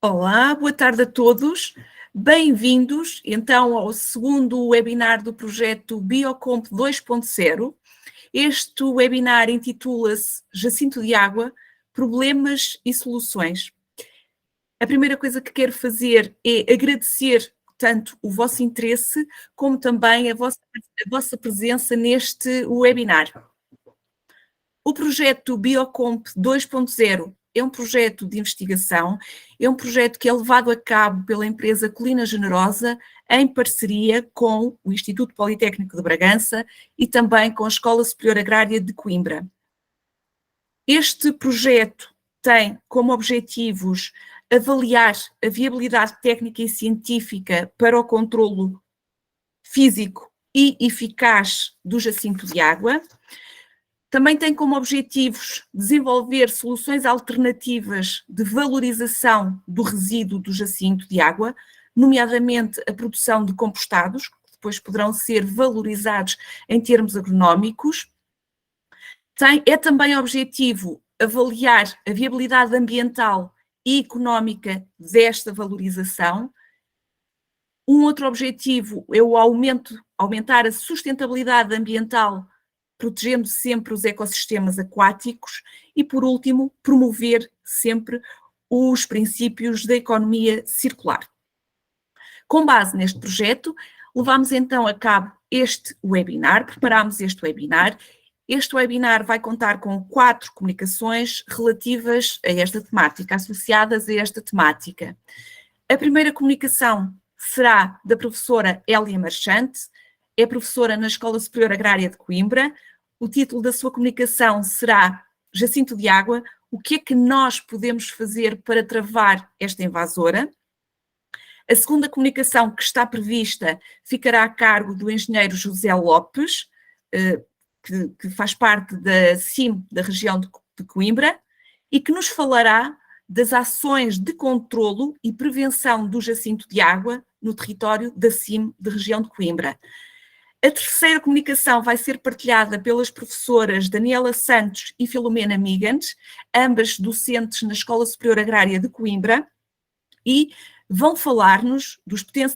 Olá, boa tarde a todos. Bem-vindos, então, ao segundo webinar do projeto Biocomp 2.0. Este webinar intitula-se Jacinto de Água, Problemas e Soluções. A primeira coisa que quero fazer é agradecer tanto o vosso interesse como também a vossa presença neste webinar. O projeto Biocomp 2.0 é um projeto de investigação, é um projeto que é levado a cabo pela empresa Colina Generosa, em parceria com o Instituto Politécnico de Bragança e também com a Escola Superior Agrária de Coimbra. Este projeto tem como objetivos avaliar a viabilidade técnica e científica para o controlo físico e eficaz do jacinto de água. Também tem como objetivos desenvolver soluções alternativas de valorização do resíduo do jacinto de água, nomeadamente a produção de compostados, que depois poderão ser valorizados em termos agronómicos. É também objetivo avaliar a viabilidade ambiental e económica desta valorização. Um outro objetivo é o aumentar a sustentabilidade ambiental, protegendo sempre os ecossistemas aquáticos e, por último, promover sempre os princípios da economia circular. Com base neste projeto, levamos então a cabo este webinar, preparámos este webinar. Este webinar vai contar com 4 comunicações relativas a esta temática, associadas a esta temática. A primeira comunicação será da professora Hélia Marchante, é professora na Escola Superior Agrária de Coimbra. O título da sua comunicação será Jacinto de Água, o que é que nós podemos fazer para travar esta invasora? A segunda comunicação que está prevista ficará a cargo do engenheiro José Lopes, que faz parte da CIM da região de Coimbra, e que nos falará das ações de controlo e prevenção do jacinto de água no território da CIM da região de Coimbra. A terceira comunicação vai ser partilhada pelas professoras Daniela Santos e Filomena Migans, ambas docentes na Escola Superior Agrária de Coimbra, e vão falar-nos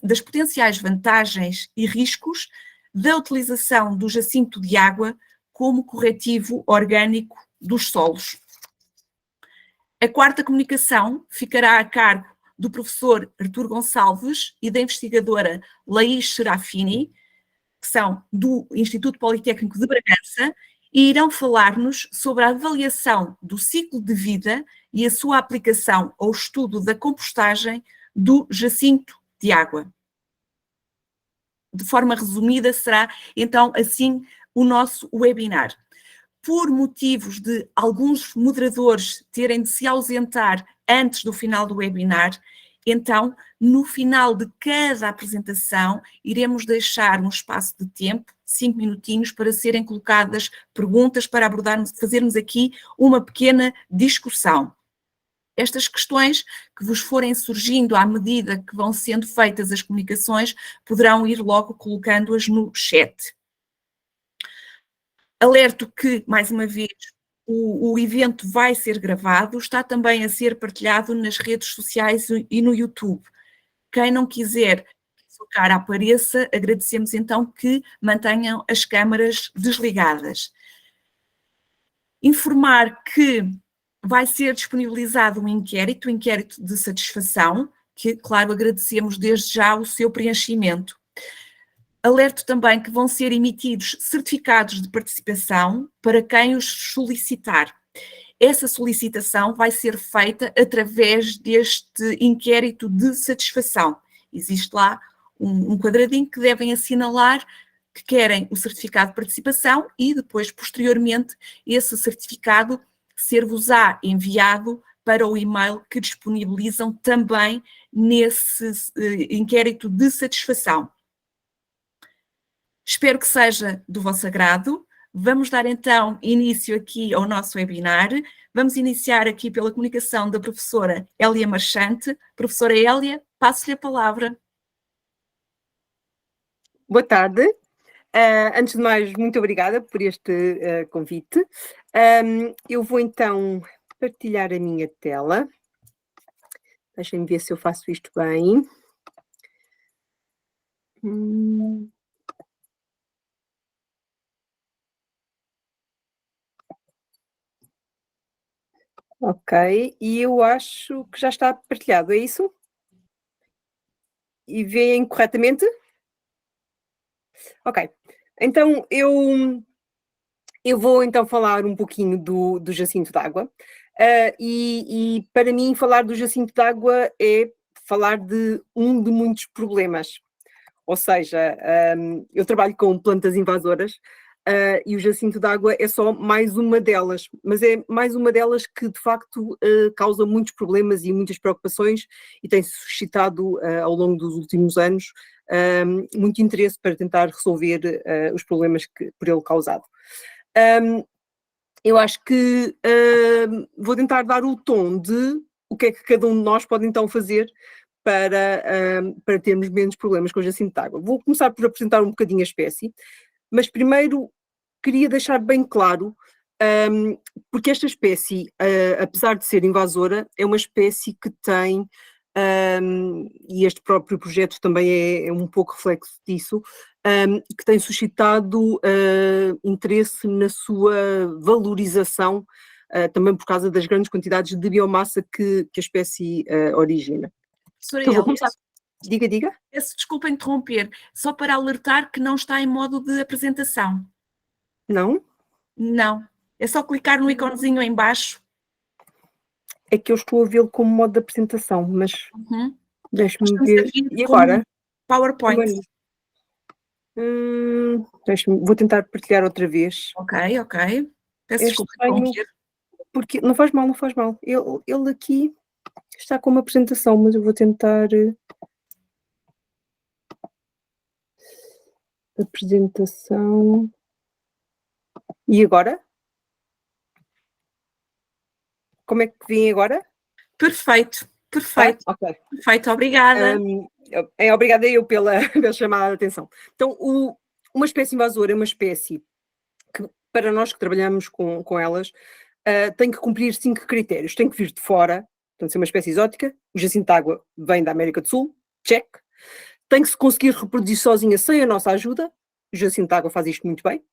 das potenciais vantagens e riscos da utilização do jacinto de água como corretivo orgânico dos solos. A quarta comunicação ficará a cargo do professor Artur Gonçalves e da investigadora Laís Serafini, que são do Instituto Politécnico de Bragança, e irão falar-nos sobre a avaliação do ciclo de vida e a sua aplicação ao estudo da compostagem do jacinto de água. De forma resumida, será então assim o nosso webinar. Por motivos de alguns moderadores terem de se ausentar antes do final do webinar, então, no final de cada apresentação, iremos deixar um espaço de tempo, 5 minutinhos, para serem colocadas perguntas, para fazermos aqui uma pequena discussão. Estas questões que vos forem surgindo à medida que vão sendo feitas as comunicações, poderão ir logo colocando-as no chat. Alerto que, mais uma vez, o evento vai ser gravado, está também a ser partilhado nas redes sociais e no YouTube. Quem não quiser que a sua cara apareça, agradecemos então que mantenham as câmaras desligadas. Informar que vai ser disponibilizado um inquérito de satisfação, que, claro, agradecemos desde já o seu preenchimento. Alerto também que vão ser emitidos certificados de participação para quem os solicitar. Essa solicitação vai ser feita através deste inquérito de satisfação. Existe lá um quadradinho que devem assinalar que querem o certificado de participação e depois, posteriormente, esse certificado ser-vos-á enviado para o e-mail que disponibilizam também nesse inquérito de satisfação. Espero que seja do vosso agrado. Vamos dar então início aqui ao nosso webinar. Vamos iniciar aqui pela comunicação da professora Hélia Marchante. Professora Hélia, passo-lhe a palavra. Boa tarde. Antes de mais, muito obrigada por este convite. Eu vou então partilhar a minha tela. Deixem-me ver se eu faço isto bem. Ok, e eu acho que já está partilhado, é isso? E veem corretamente? Ok, então eu vou então falar um pouquinho do Jacinto d'Água. E para mim falar do Jacinto d'Água é falar de um de muitos problemas. Ou seja, eu trabalho com plantas invasoras e o jacinto d'água é só mais uma delas, mas é mais uma delas que de facto causa muitos problemas e muitas preocupações e tem suscitado ao longo dos últimos anos muito interesse para tentar resolver os problemas por ele causado. Eu acho que vou tentar dar o tom de o que é que cada um de nós pode então fazer para termos menos problemas com o jacinto de água. Vou começar por apresentar um bocadinho a espécie, mas primeiro queria deixar bem claro, porque esta espécie, apesar de ser invasora, é uma espécie que tem, e este próprio projeto também é um pouco reflexo disso, que tem suscitado interesse na sua valorização, também por causa das grandes quantidades de biomassa que a espécie origina. Então, vou começar. Diga. Peço desculpa interromper, só para alertar que não está em modo de apresentação. Não? Não, é só clicar no iconezinho em baixo. É que eu estou a vê-lo como modo de apresentação, mas deixe-me ver. E agora? PowerPoint. Vou tentar partilhar outra vez. Ok. Peço desculpa interromper. Porque não faz mal. Ele aqui está com uma apresentação, mas eu vou tentar. Apresentação. E agora? Como é que vem agora? Perfeito. Ok. Perfeito, obrigada. Obrigada eu pela chamada de atenção. Então, uma espécie invasora é uma espécie que, para nós que trabalhamos com elas, tem que cumprir 5 critérios. Tem que vir de fora, portanto, ser uma espécie exótica. O jacinto de água vem da América do Sul, check. Tem que se conseguir reproduzir sozinha sem a nossa ajuda. O jacinto de água faz isto muito bem.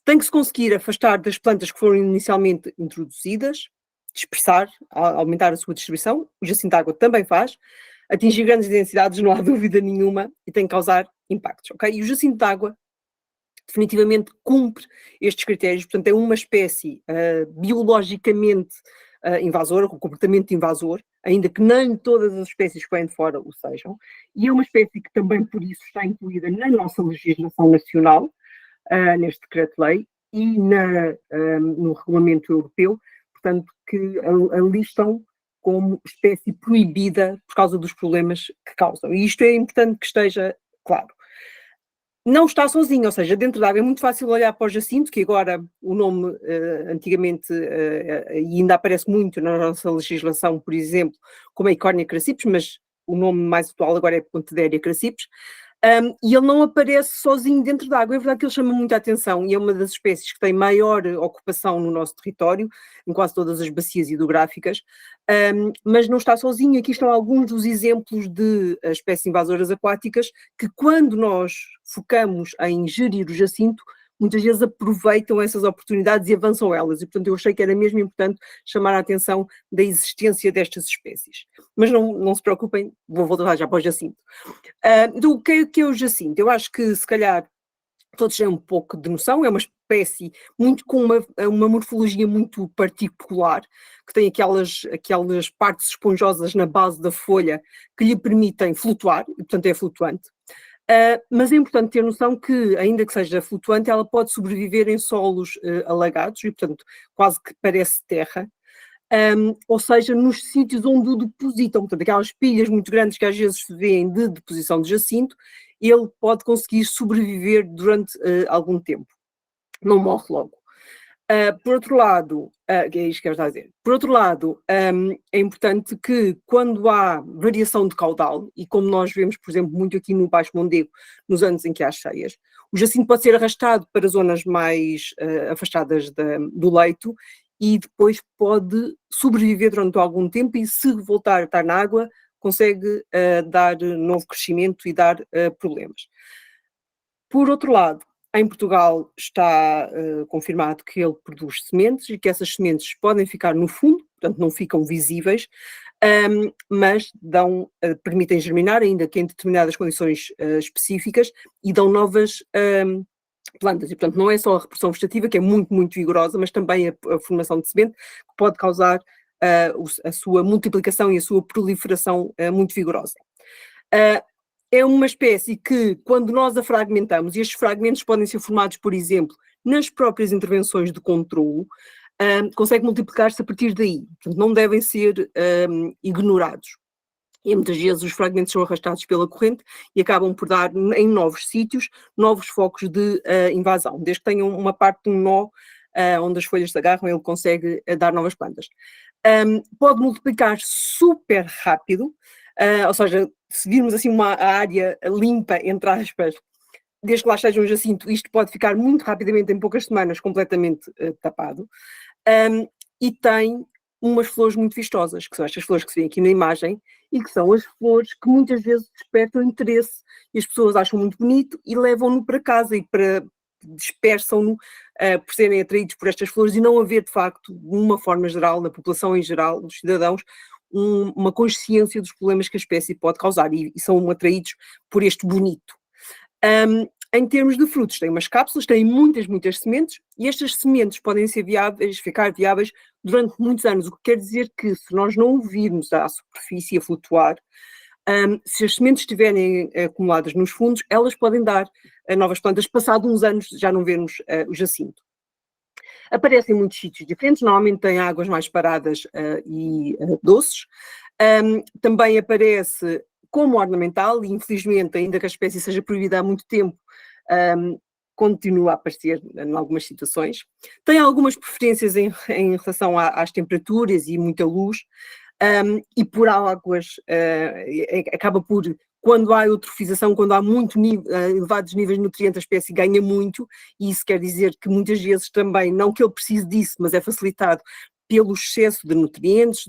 Tem que se conseguir afastar das plantas que foram inicialmente introduzidas, dispersar, aumentar a sua distribuição. O jacinto de água também faz. Atingir grandes densidades, não há dúvida nenhuma, e tem que causar impactos, ok? E o jacinto de água definitivamente cumpre estes critérios, portanto é uma espécie biologicamente invasora, com comportamento invasor, ainda que nem todas as espécies que vêm de fora o sejam, e é uma espécie que também por isso está incluída na nossa legislação nacional, neste decreto-lei e no regulamento europeu, portanto que a listam como espécie proibida por causa dos problemas que causam. E isto é importante que esteja claro. Não está sozinho, ou seja, dentro da água é muito fácil olhar para o jacinto, que agora o nome antigamente e ainda aparece muito na nossa legislação, por exemplo, como a Eichhornia crassipes, mas o nome mais atual agora é Pontedéria crassipes, e ele não aparece sozinho dentro da água. É verdade que ele chama muita atenção e é uma das espécies que tem maior ocupação no nosso território, em quase todas as bacias hidrográficas, mas não está sozinho. Aqui estão alguns dos exemplos de espécies invasoras aquáticas que, quando nós focamos em gerir o jacinto, muitas vezes aproveitam essas oportunidades e avançam elas. E, portanto, eu achei que era mesmo importante chamar a atenção da existência destas espécies. Mas não se preocupem, vou voltar já para o jacinto. Então, o que é o jacinto? Eu acho que, se calhar, todos têm um pouco de noção. É uma espécie com uma morfologia muito particular, que tem aquelas partes esponjosas na base da folha que lhe permitem flutuar, e, portanto, é flutuante. Mas é importante ter noção que, ainda que seja flutuante, ela pode sobreviver em solos alagados e, portanto, quase que parece terra, ou seja, nos sítios onde o depositam, portanto, aquelas pilhas muito grandes que às vezes se vêem de deposição de jacinto, ele pode conseguir sobreviver durante algum tempo, não morre logo. Por outro lado, é isto que eu estava a dizer. Por outro lado, é importante que quando há variação de caudal, e como nós vemos, por exemplo, muito aqui no Baixo Mondego, nos anos em que há cheias, o jacinto pode ser arrastado para zonas mais afastadas do leito e depois pode sobreviver durante algum tempo e, se voltar a estar na água, consegue dar novo crescimento e dar problemas. Por outro lado, em Portugal está confirmado que ele produz sementes e que essas sementes podem ficar no fundo, portanto não ficam visíveis, mas permitem germinar, ainda que em determinadas condições específicas, e dão novas plantas. E, portanto, não é só a reprodução vegetativa, que é muito, muito vigorosa, mas também a formação de semente, que pode causar a sua multiplicação e a sua proliferação muito vigorosa. É uma espécie que, quando nós a fragmentamos, e estes fragmentos podem ser formados, por exemplo, nas próprias intervenções de controlo, consegue multiplicar-se a partir daí. Portanto, não devem ser ignorados. E muitas vezes os fragmentos são arrastados pela corrente e acabam por dar em novos sítios, novos focos de invasão. Desde que tenham uma parte de um nó onde as folhas se agarram, ele consegue dar novas plantas. Pode multiplicar super rápido, ou seja, se virmos assim uma área limpa, entre aspas, desde que lá esteja um jacinto, isto pode ficar muito rapidamente, em poucas semanas, completamente tapado. E tem umas flores muito vistosas, que são estas flores que se vêem aqui na imagem, e que são as flores que muitas vezes despertam interesse, e as pessoas acham muito bonito e levam-no para casa e dispersam-no por serem atraídos por estas flores e não haver, de facto, de uma forma geral, na população em geral, dos cidadãos, uma consciência dos problemas que a espécie pode causar e são atraídos por este bonito. Em termos de frutos, tem umas cápsulas, tem muitas, muitas sementes, e estas sementes podem ser ficar viáveis durante muitos anos, o que quer dizer que se nós não o virmos à superfície a flutuar, se as sementes estiverem acumuladas nos fundos, elas podem dar novas plantas, passado uns anos já não vermos o jacinto. Aparece em muitos sítios diferentes, normalmente tem águas mais paradas e doces. Também aparece como ornamental, e infelizmente, ainda que a espécie seja proibida há muito tempo, continua a aparecer em algumas situações. Tem algumas preferências em relação às temperaturas e muita luz, e por águas, acaba por, quando há eutrofização, quando há muito elevados níveis de nutrientes, a espécie ganha muito, e isso quer dizer que muitas vezes também, não que ele precise disso, mas é facilitado pelo excesso de nutrientes,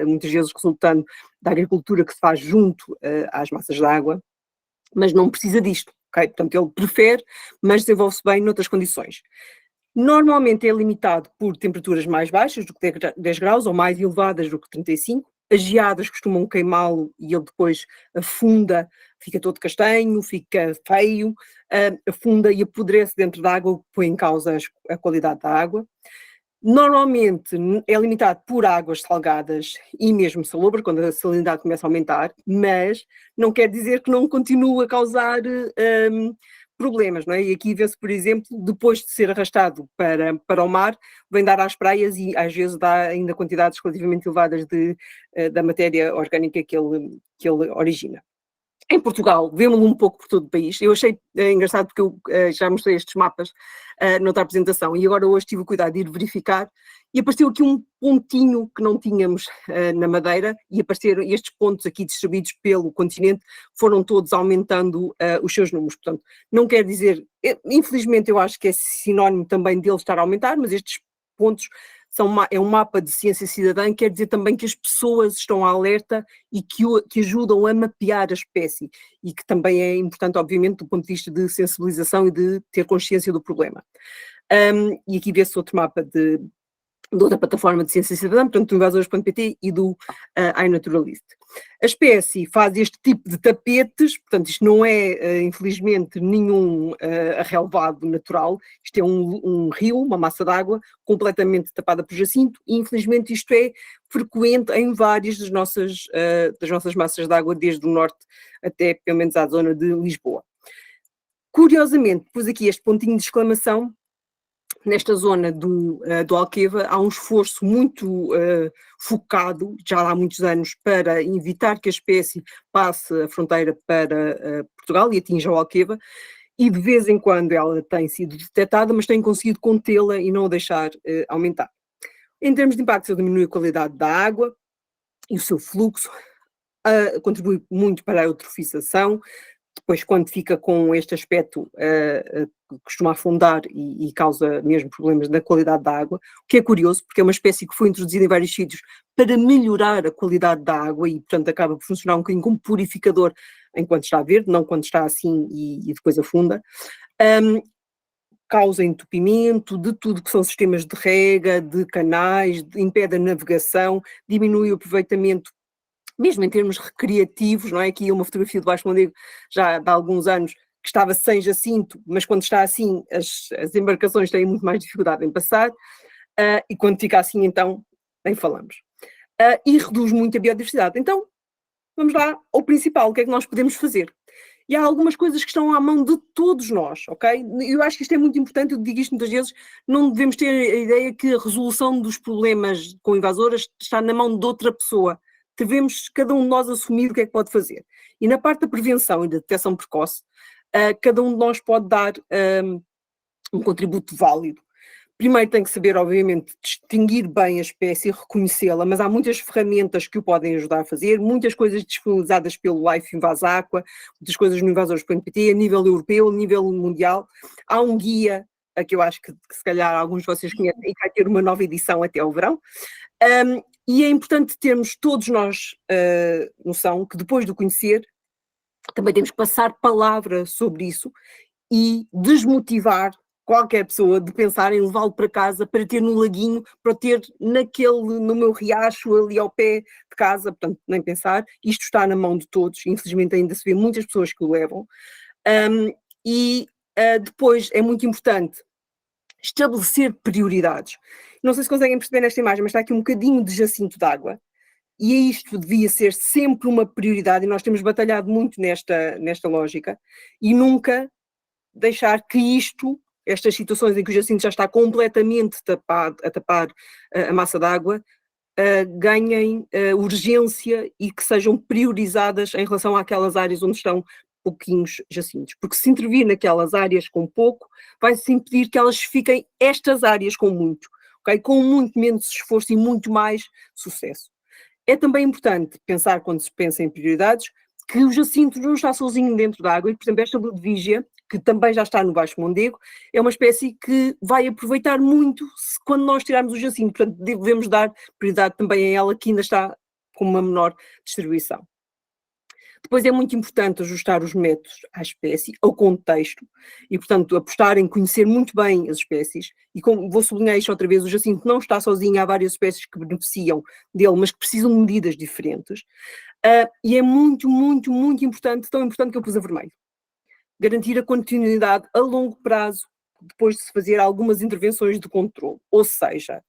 muitas vezes resultando da agricultura que se faz junto às massas de água, mas não precisa disto, ok? Portanto, ele prefere, mas desenvolve-se bem noutras condições. Normalmente é limitado por temperaturas mais baixas do que 10 graus ou mais elevadas do que 35. As geadas costumam queimá-lo e ele depois afunda, fica todo castanho, fica feio, afunda e apodrece dentro da água, o que põe em causa a qualidade da água. Normalmente é limitado por águas salgadas e mesmo salobra, quando a salinidade começa a aumentar, mas não quer dizer que não continue a causar problemas, não é? E aqui vê-se, por exemplo, depois de ser arrastado para o mar, vem dar às praias e às vezes dá ainda quantidades relativamente elevadas da matéria orgânica que ele origina. Em Portugal, vemos-lo um pouco por todo o país. Eu achei engraçado porque eu já mostrei estes mapas noutra apresentação e agora hoje tive o cuidado de ir verificar e apareceu aqui um pontinho que não tínhamos na Madeira e apareceram estes pontos aqui distribuídos pelo continente, foram todos aumentando os seus números. Portanto, não quer dizer, infelizmente eu acho que é sinónimo também dele estar a aumentar, mas estes pontos é um mapa de ciência cidadã, quer dizer também que as pessoas estão alerta e que ajudam a mapear a espécie e que também é importante, obviamente, do ponto de vista de sensibilização e de ter consciência do problema. E aqui vê-se outro mapa de outra plataforma de ciência cidadã, portanto, do invasores.pt e do iNaturalist. A espécie faz este tipo de tapetes, portanto, isto não é, infelizmente, nenhum relevado natural, isto é um rio, uma massa d'água, completamente tapada por jacinto, e infelizmente isto é frequente em várias das nossas massas d'água, desde o norte até, pelo menos, à zona de Lisboa. Curiosamente, pus aqui este pontinho de exclamação. Nesta zona do Alqueva há um esforço muito focado, já há muitos anos, para evitar que a espécie passe a fronteira para Portugal e atinja o Alqueva, e de vez em quando ela tem sido detectada, mas tem conseguido contê-la e não a deixar aumentar. Em termos de impacto, ele diminui a qualidade da água e o seu fluxo, contribui muito para a eutrofização, depois quando fica com este aspecto costuma afundar e causa mesmo problemas na qualidade da água, o que é curioso, porque é uma espécie que foi introduzida em vários sítios para melhorar a qualidade da água e, portanto, acaba por funcionar um bocadinho como purificador enquanto está verde, não quando está assim e depois afunda. Causa entupimento de tudo que são sistemas de rega, de canais, impede a navegação, diminui o aproveitamento, mesmo em termos recreativos, não é? Aqui uma fotografia de Baixo Mondego já há alguns anos que estava sem jacinto, mas quando está assim as embarcações têm muito mais dificuldade em passar, e quando fica assim então nem falamos. E reduz muito a biodiversidade. Então, vamos lá ao principal, o que é que nós podemos fazer? E há algumas coisas que estão à mão de todos nós, ok? Eu acho que isto é muito importante, eu digo isto muitas vezes, não devemos ter a ideia que a resolução dos problemas com invasoras está na mão de outra pessoa. Devemos, cada um de nós, assumir o que é que pode fazer. E na parte da prevenção e da detecção precoce, cada um de nós pode dar um contributo válido. Primeiro tem que saber, obviamente, distinguir bem a espécie, reconhecê-la, mas há muitas ferramentas que o podem ajudar a fazer, muitas coisas disponibilizadas pelo Life Invasaqua, muitas coisas no invasores.pt, a nível europeu, a nível mundial. Há um guia, que eu acho que se calhar alguns de vocês conhecem, e vai ter uma nova edição até ao verão. E é importante termos todos nós noção que depois de conhecer, também temos que passar palavra sobre isso e desmotivar qualquer pessoa de pensar em levá-lo para casa para ter no laguinho, para ter no meu riacho ali ao pé de casa, portanto, nem pensar. Isto está na mão de todos, infelizmente ainda se vê muitas pessoas que o levam. Depois é muito importante estabelecer prioridades. Não sei se conseguem perceber nesta imagem, mas está aqui um bocadinho de jacinto de água. E isto devia ser sempre uma prioridade, e nós temos batalhado muito nesta lógica, e nunca deixar que estas situações em que o jacinto já está completamente a tapar a massa d'água, ganhem urgência e que sejam priorizadas em relação àquelas áreas onde estão pouquinhos jacintos. Porque se intervir naquelas áreas com pouco, vai-se impedir que elas fiquem estas áreas com muito, okay? Com muito menos esforço e muito mais sucesso. É também importante pensar, quando se pensa em prioridades, que o jacinto não está sozinho dentro da água e, por exemplo, esta Ludwigia, que também já está no Baixo Mondego, é uma espécie que vai aproveitar muito quando nós tirarmos o jacinto. Portanto, devemos dar prioridade também a ela, que ainda está com uma menor distribuição. Depois é muito importante ajustar os métodos à espécie, ao contexto, e, portanto, apostar em conhecer muito bem as espécies. E como vou sublinhar isto outra vez, o jacinto não está sozinho, há várias espécies que beneficiam dele, mas que precisam de medidas diferentes. E é muito, muito, muito importante, tão importante que eu pus a vermelho. Garantir a continuidade a longo prazo, depois de se fazer algumas intervenções de controle. Ou seja,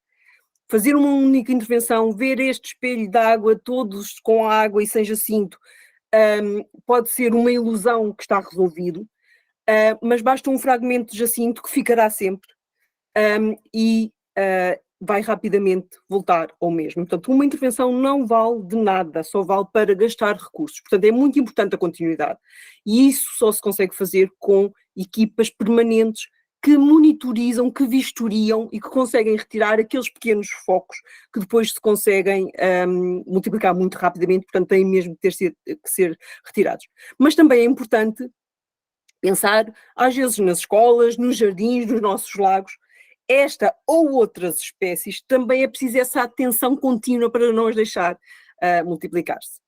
fazer uma única intervenção, ver este espelho de água, todos com água e sem jacinto, pode ser uma ilusão que está resolvido, mas basta um fragmento de jacinto que ficará sempre e vai rapidamente voltar ao mesmo. Portanto, uma intervenção não vale de nada, só vale para gastar recursos. Portanto, é muito importante a continuidade. E isso só se consegue fazer com equipas permanentes que monitorizam, que vistoriam e que conseguem retirar aqueles pequenos focos que depois se conseguem multiplicar muito rapidamente, portanto têm mesmo que ser retirados. Mas também é importante pensar, às vezes nas escolas, nos jardins, nos nossos lagos, esta ou outras espécies, também é preciso essa atenção contínua para não as deixar multiplicar-se.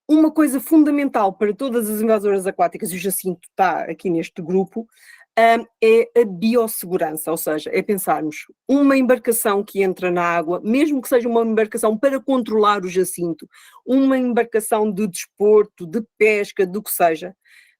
Uma coisa fundamental para todas as invasoras aquáticas, e o jacinto está aqui neste grupo, é a biossegurança, ou seja, é pensarmos uma embarcação que entra na água, mesmo que seja uma embarcação para controlar o jacinto, uma embarcação de desporto, de pesca, do que seja,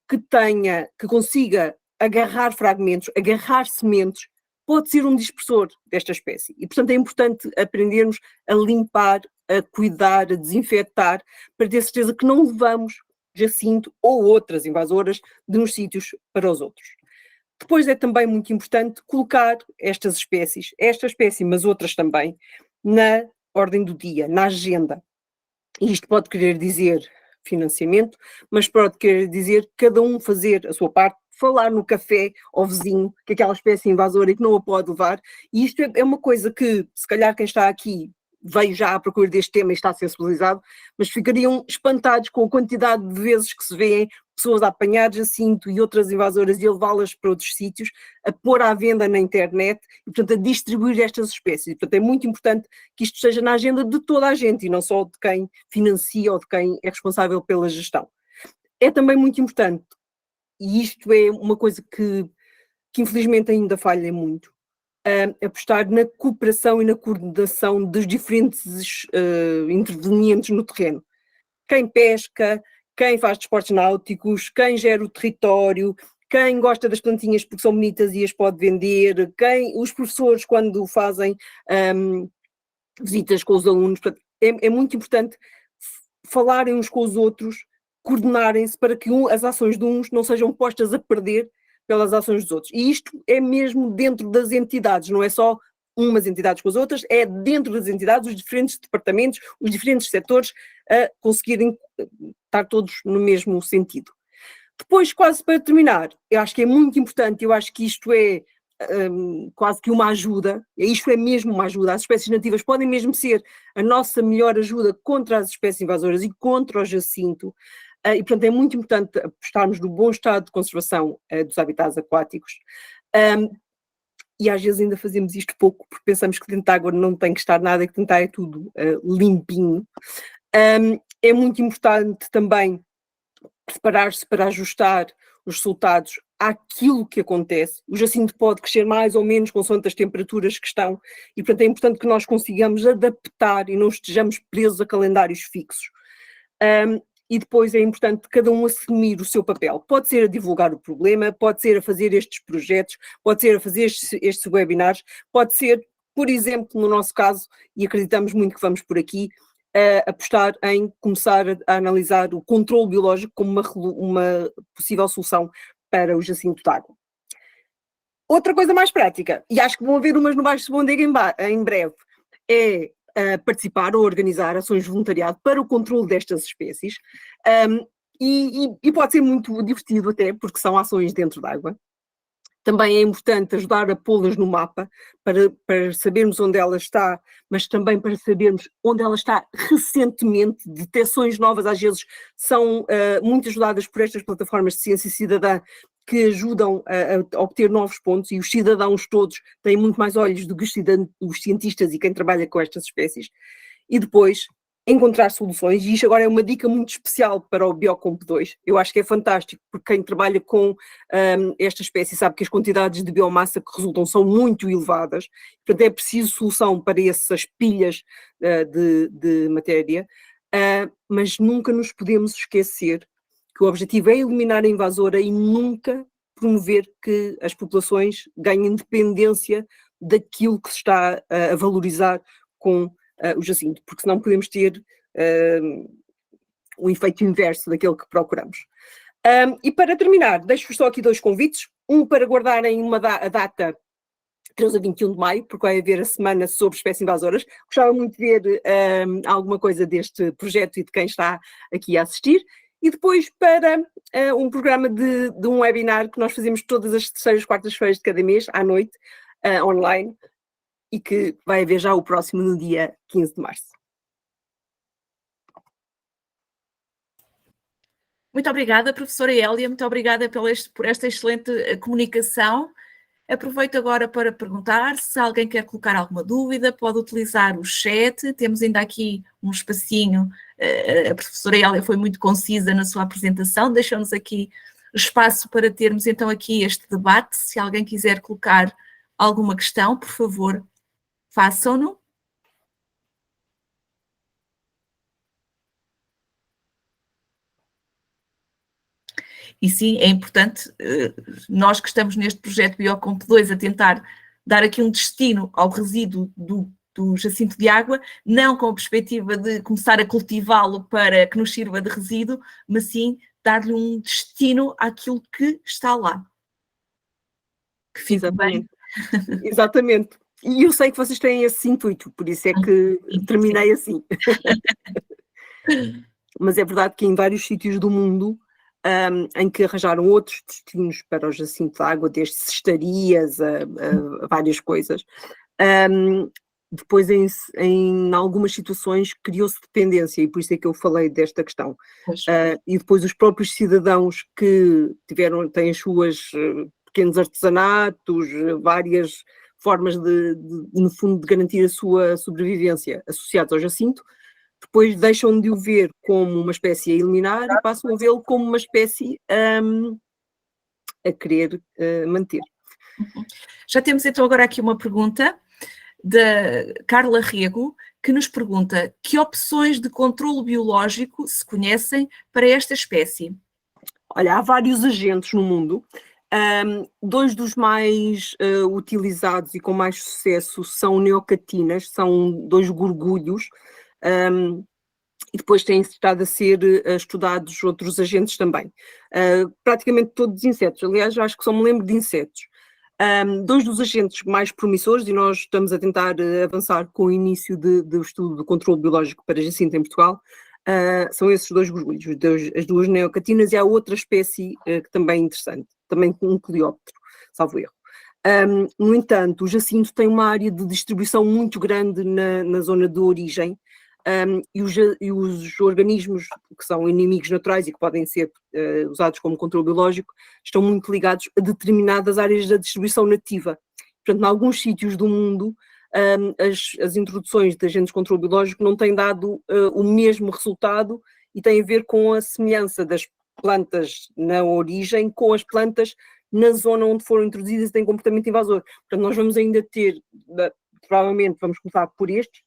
que consiga agarrar fragmentos, agarrar sementes, pode ser um dispersor desta espécie. E, portanto, é importante aprendermos a limpar, a cuidar, a desinfetar, para ter certeza que não levamos jacinto ou outras invasoras de uns sítios para os outros. Depois é também muito importante colocar estas espécies, esta espécie, mas outras também, na ordem do dia, na agenda. E isto pode querer dizer financiamento, mas pode querer dizer cada um fazer a sua parte, falar no café ao vizinho que aquela espécie invasora e que não a pode levar. E isto é uma coisa que, se calhar, quem está aqui veio já à procura deste tema e está sensibilizado, mas ficariam espantados com a quantidade de vezes que se vêem pessoas a apanhar jacinto e outras invasoras e a levá-las para outros sítios, a pôr à venda na internet e, portanto, a distribuir estas espécies. E, portanto, é muito importante que isto esteja na agenda de toda a gente e não só de quem financia ou de quem é responsável pela gestão. É também muito importante, e isto é uma coisa que infelizmente ainda falha muito, apostar na cooperação e na coordenação dos diferentes intervenientes no terreno. Quem pesca, quem faz desportos náuticos, quem gera o território, quem gosta das plantinhas porque são bonitas e as pode vender, os professores quando fazem visitas com os alunos. É muito importante falarem uns com os outros, coordenarem-se para que as ações de uns não sejam postas a perder pelas ações dos outros. E isto é mesmo dentro das entidades, não é só umas entidades com as outras, é dentro das entidades, os diferentes departamentos, os diferentes setores a conseguirem estar todos no mesmo sentido. Depois, quase para terminar, eu acho que é muito importante, eu acho que isto é quase que uma ajuda, isto é mesmo uma ajuda, as espécies nativas podem mesmo ser a nossa melhor ajuda contra as espécies invasoras e contra o jacinto. E, portanto, é muito importante apostarmos no bom estado de conservação dos habitats aquáticos. E às vezes ainda fazemos isto pouco, porque pensamos que dentro de água não tem que estar nada, que dentro de água é tudo limpinho. É muito importante também preparar-se para ajustar os resultados àquilo que acontece. O jacinto pode crescer mais ou menos consoante as temperaturas que estão, e, portanto, é importante que nós consigamos adaptar e não estejamos presos a calendários fixos. E depois é importante cada um assumir o seu papel. Pode ser a divulgar o problema, pode ser a fazer estes projetos, pode ser a fazer estes webinars, pode ser, por exemplo, no nosso caso, e acreditamos muito que vamos por aqui, apostar em começar a analisar o controle biológico como uma possível solução para o jacinto de água. Outra coisa mais prática, e acho que vão haver umas no Baixo Segondego em breve, é participar ou organizar ações de voluntariado para o controle destas espécies, e pode ser muito divertido até, porque são ações dentro d'água. Também é importante ajudar a pô-las no mapa, para sabermos onde ela está, mas também para sabermos onde ela está recentemente. Detecções novas às vezes são muito ajudadas por estas plataformas de ciência cidadã, que ajudam a obter novos pontos, e os cidadãos todos têm muito mais olhos do que os cientistas e quem trabalha com estas espécies. E depois encontrar soluções, e isto agora é uma dica muito especial para o Biocomp 2, eu acho que é fantástico, porque quem trabalha com esta espécie sabe que as quantidades de biomassa que resultam são muito elevadas, portanto é preciso solução para essas pilhas de matéria, mas nunca nos podemos esquecer que o objetivo é eliminar a invasora e nunca promover que as populações ganhem independência daquilo que se está a valorizar com o jacinto, porque senão podemos ter um efeito inverso daquele que procuramos. E para terminar, deixo-vos só aqui 2 convites, um para guardarem a data 13 a 21 de maio, porque vai haver a semana sobre espécies invasoras. Gostava muito de ver alguma coisa deste projeto e de quem está aqui a assistir. E depois para um programa de um webinar que nós fazemos todas as terceiras, quartas-feiras de cada mês, à noite, online, e que vai haver já o próximo no dia 15 de março. Muito obrigada, professora Hélia, muito obrigada por esta excelente comunicação. Aproveito agora para perguntar se alguém quer colocar alguma dúvida, pode utilizar o chat, temos ainda aqui um espacinho, a professora Hélia foi muito concisa na sua apresentação, deixou-nos aqui espaço para termos então aqui este debate. Se alguém quiser colocar alguma questão, por favor, façam-no. E sim, é importante, nós que estamos neste projeto Biocomp 2 a tentar dar aqui um destino ao resíduo do jacinto de água, não com a perspectiva de começar a cultivá-lo para que nos sirva de resíduo, mas sim dar-lhe um destino àquilo que está lá. Que fica bem. Exatamente. E eu sei que vocês têm esse intuito, por isso é que terminei assim. Mas é verdade que em vários sítios do mundo em que arranjaram outros destinos para o jacinto de água, desde cestarias a várias coisas, depois em algumas situações criou-se dependência, e por isso é que eu falei desta questão. E depois os próprios cidadãos que têm as suas pequenos artesanatos, várias formas no fundo, de garantir a sua sobrevivência associados ao jacinto, depois deixam de o ver como uma espécie a eliminar e passam a vê-lo como uma espécie a querer manter. Já temos então agora aqui uma pergunta da Carla Rego, que nos pergunta: que opções de controlo biológico se conhecem para esta espécie? Olha, há vários agentes no mundo. Dois dos mais utilizados e com mais sucesso são neocatinas, são 2 gorgulhos, e depois têm estado a ser estudados outros agentes também. Praticamente todos os insetos, aliás, acho que só me lembro de insetos. 2 dos agentes mais promissores, e nós estamos a tentar avançar com o início do estudo do controle biológico para jacinto em Portugal, são esses 2 gorgulhos, as 2 neocatinas, e há outra espécie que também é interessante, também um coleóptero, salvo erro. No entanto, o jacinto tem uma área de distribuição muito grande na zona de origem, e os organismos que são inimigos naturais e que podem ser usados como controle biológico estão muito ligados a determinadas áreas da distribuição nativa. Portanto, em alguns sítios do mundo, as introduções de agentes de controle biológico não têm dado o mesmo resultado e tem a ver com a semelhança das plantas na origem com as plantas na zona onde foram introduzidas e têm comportamento invasor. Portanto, nós vamos ainda ter, provavelmente vamos começar por estes,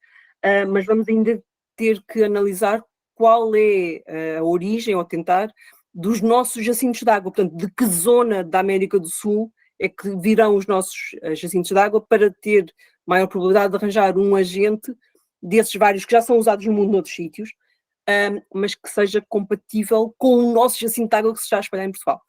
mas vamos ainda ter que analisar qual é a origem, ou tentar, dos nossos jacintos de água. Portanto, de que zona da América do Sul é que virão os nossos jacintos de água, para ter maior probabilidade de arranjar um agente desses vários que já são usados no mundo noutros sítios, mas que seja compatível com o nosso jacinto de água que se está a espalhar em Portugal.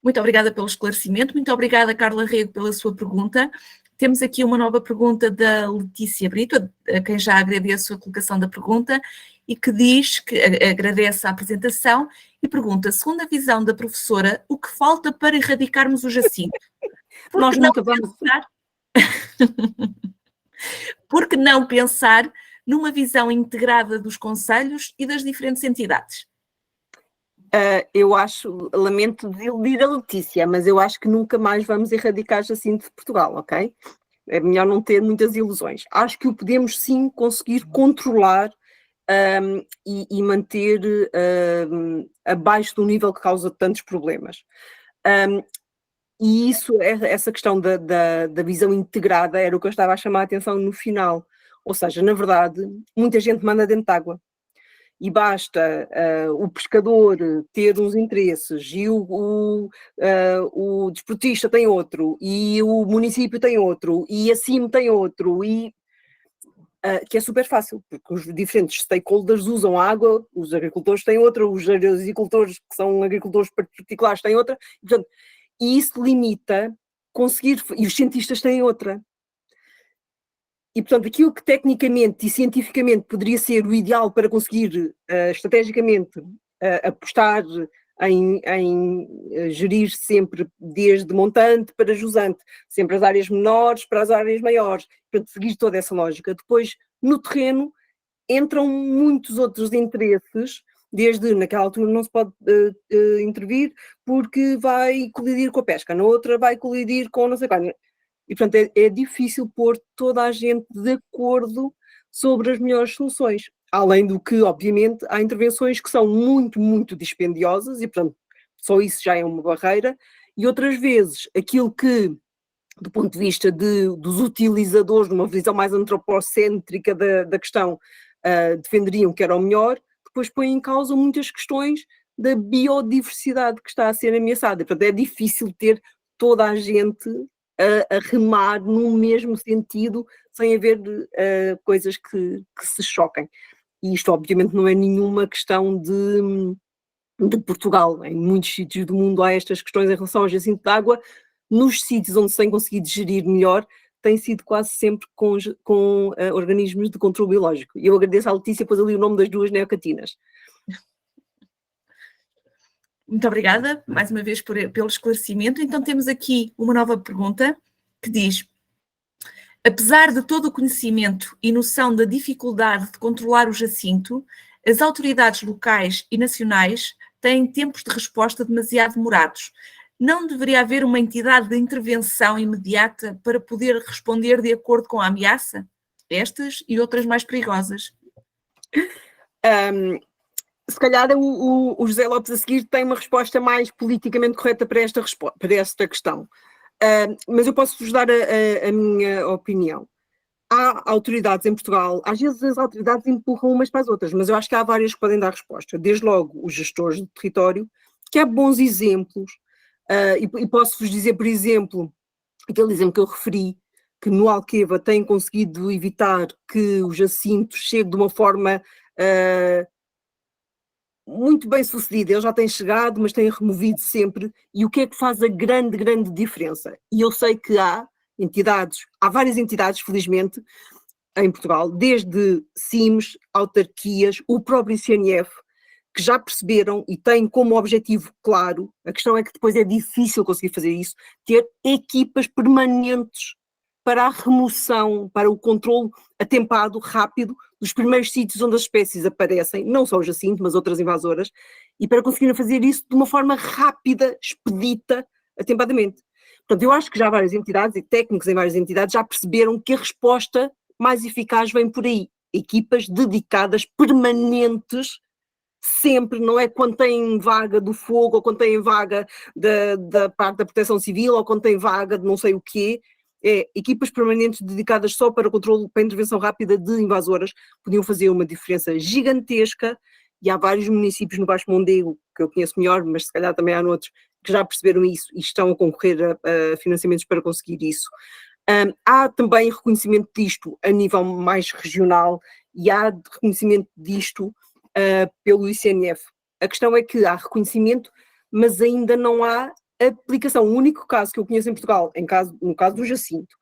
Muito obrigada pelo esclarecimento, muito obrigada, Carla Rego, pela sua pergunta. Temos aqui uma nova pergunta da Letícia Brito, a quem já agradeço a colocação da pergunta, e que diz que agradece a apresentação e pergunta: segundo a visão da professora, o que falta para erradicarmos o jacinto? Nós nunca vamos... Por que não pensar numa visão integrada dos concelhos e das diferentes entidades? Eu acho, lamento desiludir a Letícia, mas eu acho que nunca mais vamos erradicar jacinto de Portugal, ok? É melhor não ter muitas ilusões. Acho que o podemos sim conseguir controlar e manter abaixo do nível que causa tantos problemas. E isso, essa questão da visão integrada era o que eu estava a chamar a atenção no final. Ou seja, na verdade, muita gente manda dentro de água. E basta o pescador ter uns interesses e o desportista tem outro, e o município tem outro, e a CIM tem outro, e que é super fácil, porque os diferentes stakeholders usam a água, os agricultores têm outra, os agricultores que são agricultores particulares têm outra, e, portanto, isso limita conseguir, e os cientistas têm outra. E, portanto, aquilo que tecnicamente e cientificamente poderia ser o ideal para conseguir, estrategicamente, apostar em gerir sempre desde montante para jusante, sempre as áreas menores para as áreas maiores, portanto, seguir toda essa lógica. Depois, no terreno, entram muitos outros interesses, desde naquela altura não se pode intervir porque vai colidir com a pesca, na outra vai colidir com não sei qual. E, portanto, é difícil pôr toda a gente de acordo sobre as melhores soluções. Além do que, obviamente, há intervenções que são muito, muito dispendiosas e, portanto, só isso já é uma barreira. E outras vezes, aquilo que, do ponto de vista dos utilizadores, numa visão mais antropocêntrica da questão, defenderiam que era o melhor, depois põe em causa muitas questões da biodiversidade que está a ser ameaçada. E, portanto, é difícil ter toda a gente a remar no mesmo sentido, sem haver coisas que se choquem. E isto, obviamente, não é nenhuma questão de Portugal. Em muitos sítios do mundo há estas questões em relação ao jacinto de água. Nos sítios onde se tem conseguido gerir melhor, tem sido quase sempre com organismos de controle biológico. E eu agradeço à Letícia, pois ali o nome das 2 neocatinas. Muito obrigada, mais uma vez, pelo esclarecimento. Então temos aqui uma nova pergunta que diz: Apesar de todo o conhecimento e noção da dificuldade de controlar o jacinto, as autoridades locais e nacionais têm tempos de resposta demasiado demorados. Não deveria haver uma entidade de intervenção imediata para poder responder de acordo com a ameaça? Estas e outras mais perigosas. Se calhar o José Lopes a seguir tem uma resposta mais politicamente correta para esta questão. Mas eu posso-vos dar a minha opinião. Há autoridades em Portugal, às vezes as autoridades empurram umas para as outras, mas eu acho que há várias que podem dar resposta. Desde logo os gestores de território, que há bons exemplos, e posso-vos dizer, por exemplo, aquele exemplo que eu referi, que no Alqueva têm conseguido evitar que o jacinto chegue de uma forma muito bem sucedida. Ele já tem chegado, mas tem removido sempre. E o que é que faz a grande, grande diferença? E eu sei que há várias entidades, felizmente, em Portugal, desde CIMs, autarquias, o próprio ICNF, que já perceberam e têm como objetivo claro, a questão é que depois é difícil conseguir fazer isso, ter equipas permanentes para a remoção, para o controle atempado, rápido, dos primeiros sítios onde as espécies aparecem, não só o jacinto, mas outras invasoras, e para conseguirem fazer isso de uma forma rápida, expedita, atempadamente. Portanto, eu acho que já várias entidades e técnicos em várias entidades já perceberam que a resposta mais eficaz vem por aí. Equipas dedicadas, permanentes, sempre, não é quando tem vaga do fogo, ou quando tem vaga da parte da proteção civil, ou quando tem vaga de não sei o quê. Equipas permanentes dedicadas só para o controle, para a intervenção rápida de invasoras, podiam fazer uma diferença gigantesca, e há vários municípios no Baixo Mondego, que eu conheço melhor, mas se calhar também há noutros, que já perceberam isso e estão a concorrer a financiamentos para conseguir isso. Há também reconhecimento disto a nível mais regional, e há reconhecimento disto pelo ICNF. A questão é que há reconhecimento, mas ainda não há aplicação. O único caso que eu conheço em Portugal, no caso do jacinto,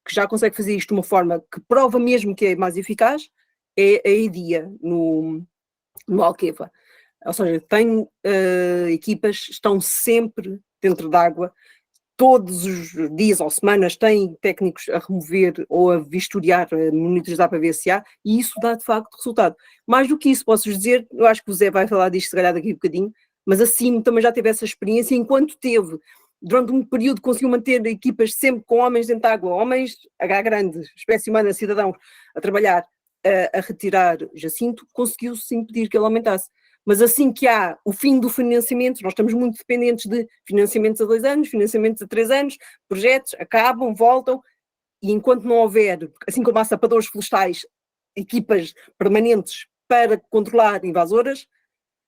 que já consegue fazer isto de uma forma que prova mesmo que é mais eficaz, é a EDIA, no Alqueva. Ou seja, tem equipas, estão sempre dentro d'água, todos os dias ou semanas têm técnicos a remover ou a vistoriar, a monitorizar para ver se há, e isso dá de facto resultado. Mais do que isso, posso-vos dizer, eu acho que o Zé vai falar disto se calhar daqui a bocadinho, mas a CIM também já teve essa experiência, enquanto teve, durante um período conseguiu manter equipas sempre com homens dentro de água, homens, H grande, espécie humana, cidadãos, a trabalhar, a retirar jacinto, conseguiu-se impedir que ele aumentasse. Mas assim que há o fim do financiamento, nós estamos muito dependentes de financiamentos a 2 anos, financiamentos a 3 anos, projetos acabam, voltam, e enquanto não houver, assim como há sapadores florestais, equipas permanentes para controlar invasoras,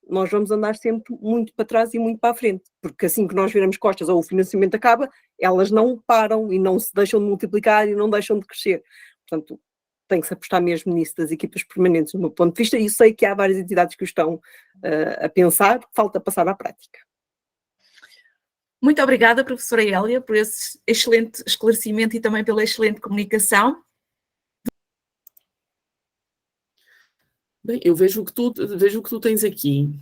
nós vamos andar sempre muito para trás e muito para a frente, porque assim que nós viramos costas ou o financiamento acaba, elas não param e não se deixam de multiplicar e não deixam de crescer. Portanto, tem que se apostar mesmo nisso das equipas permanentes, do meu ponto de vista, e sei que há várias entidades que o estão a pensar, falta passar à prática. Muito obrigada, professora Hélia, por esse excelente esclarecimento e também pela excelente comunicação. Bem, eu vejo o que tu tens aqui.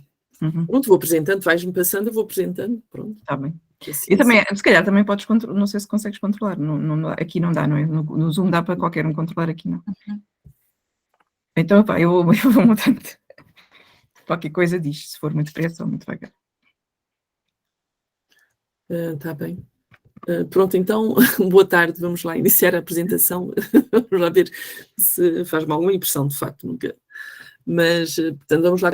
Pronto, vou apresentando, vais-me passando, eu vou apresentando, pronto. Está bem. Assim, E também, se calhar também podes controlar, não sei se consegues controlar, aqui não dá, não é? No Zoom dá para qualquer um controlar, aqui não. Então, pá, eu vou mudando. Qualquer coisa diz, se for muito pressa ou muito devagar. Está bem. Pronto, então, boa tarde, vamos lá iniciar a apresentação. Vamos lá ver se faz-me alguma impressão, de facto, nunca. Mas, portanto, vamos lá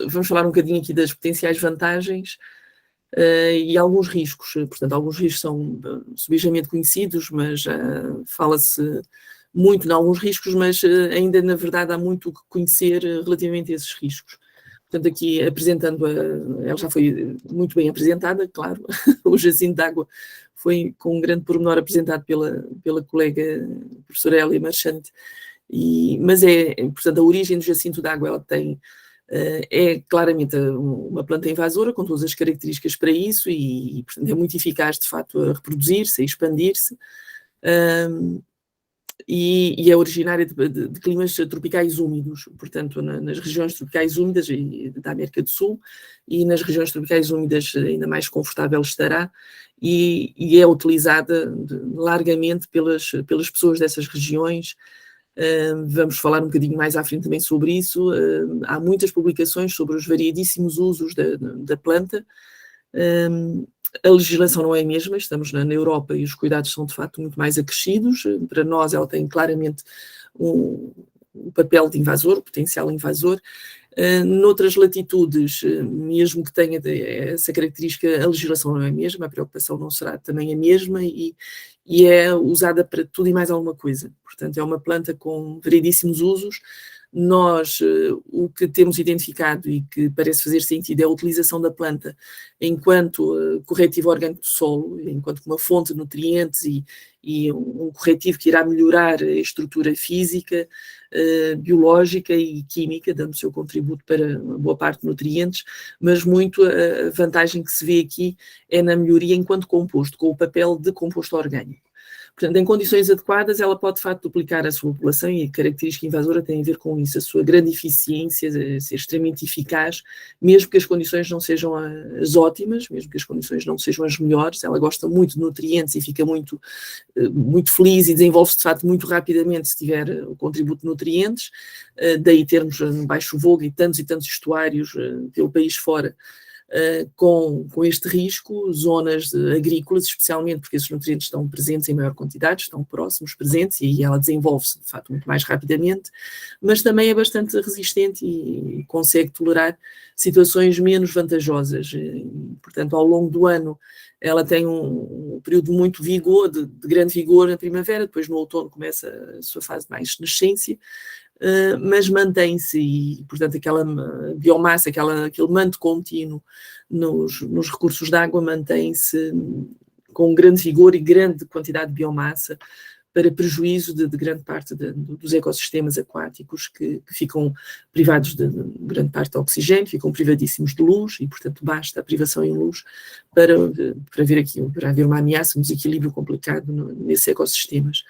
vamos falar um bocadinho aqui das potenciais vantagens e alguns riscos. Portanto, alguns riscos são subejamente conhecidos, mas fala-se muito em alguns riscos, mas ainda, na verdade, há muito o que conhecer relativamente a esses riscos. Portanto, aqui apresentando, ela já foi muito bem apresentada, claro, o jacinto de água foi com um grande pormenor apresentado pela colega professora Hélia Marchante, mas portanto, a origem do jacinto de água, ela tem, é claramente uma planta invasora, com todas as características para isso, e portanto, é muito eficaz, de facto, a reproduzir-se, a expandir-se, e é originária de climas tropicais úmidos, portanto, nas regiões tropicais úmidas da América do Sul, e nas regiões tropicais úmidas ainda mais confortável estará, e é utilizada largamente pelas pessoas dessas regiões. Vamos falar um bocadinho mais à frente também sobre isso. Há muitas publicações sobre os variedíssimos usos da planta. A legislação não é a mesma, estamos na Europa e os cuidados são de facto muito mais acrescidos. Para nós ela tem claramente um papel de invasor, potencial invasor. Noutras latitudes, mesmo que tenha essa característica, a legislação não é a mesma, a preocupação não será também a mesma e é usada para tudo e mais alguma coisa. Portanto, é uma planta com variedíssimos usos. Nós, o que temos identificado e que parece fazer sentido é a utilização da planta enquanto corretivo orgânico do solo, enquanto uma fonte de nutrientes e um corretivo que irá melhorar a estrutura física, biológica e química, dando o seu contributo para uma boa parte de nutrientes, mas muito a vantagem que se vê aqui é na melhoria enquanto composto, com o papel de composto orgânico. Portanto, em condições adequadas, ela pode, de facto, duplicar a sua população e a característica invasora tem a ver com isso, a sua grande eficiência, ser extremamente eficaz, mesmo que as condições não sejam as ótimas, mesmo que as condições não sejam as melhores, ela gosta muito de nutrientes e fica muito feliz e desenvolve-se, de facto, muito rapidamente se tiver o contributo de nutrientes, daí termos no Baixo Vogo e tantos estuários pelo país fora, com este risco, zonas agrícolas, especialmente porque esses nutrientes estão presentes em maior quantidade, estão próximos, presentes, e ela desenvolve-se, de facto, muito mais rapidamente, mas também é bastante resistente e consegue tolerar situações menos vantajosas. Portanto, ao longo do ano, ela tem um período de muito vigor, de grande vigor na primavera, depois no outono começa a sua fase de mais senescência, mas mantém-se e, portanto, aquela biomassa, aquele manto contínuo nos recursos de água mantém-se com grande vigor e grande quantidade de biomassa, para prejuízo de grande parte dos ecossistemas aquáticos que ficam privados de grande parte de oxigênio, ficam privadíssimos de luz e, portanto, basta a privação em luz para haver uma ameaça, um desequilíbrio complicado nesses ecossistemas.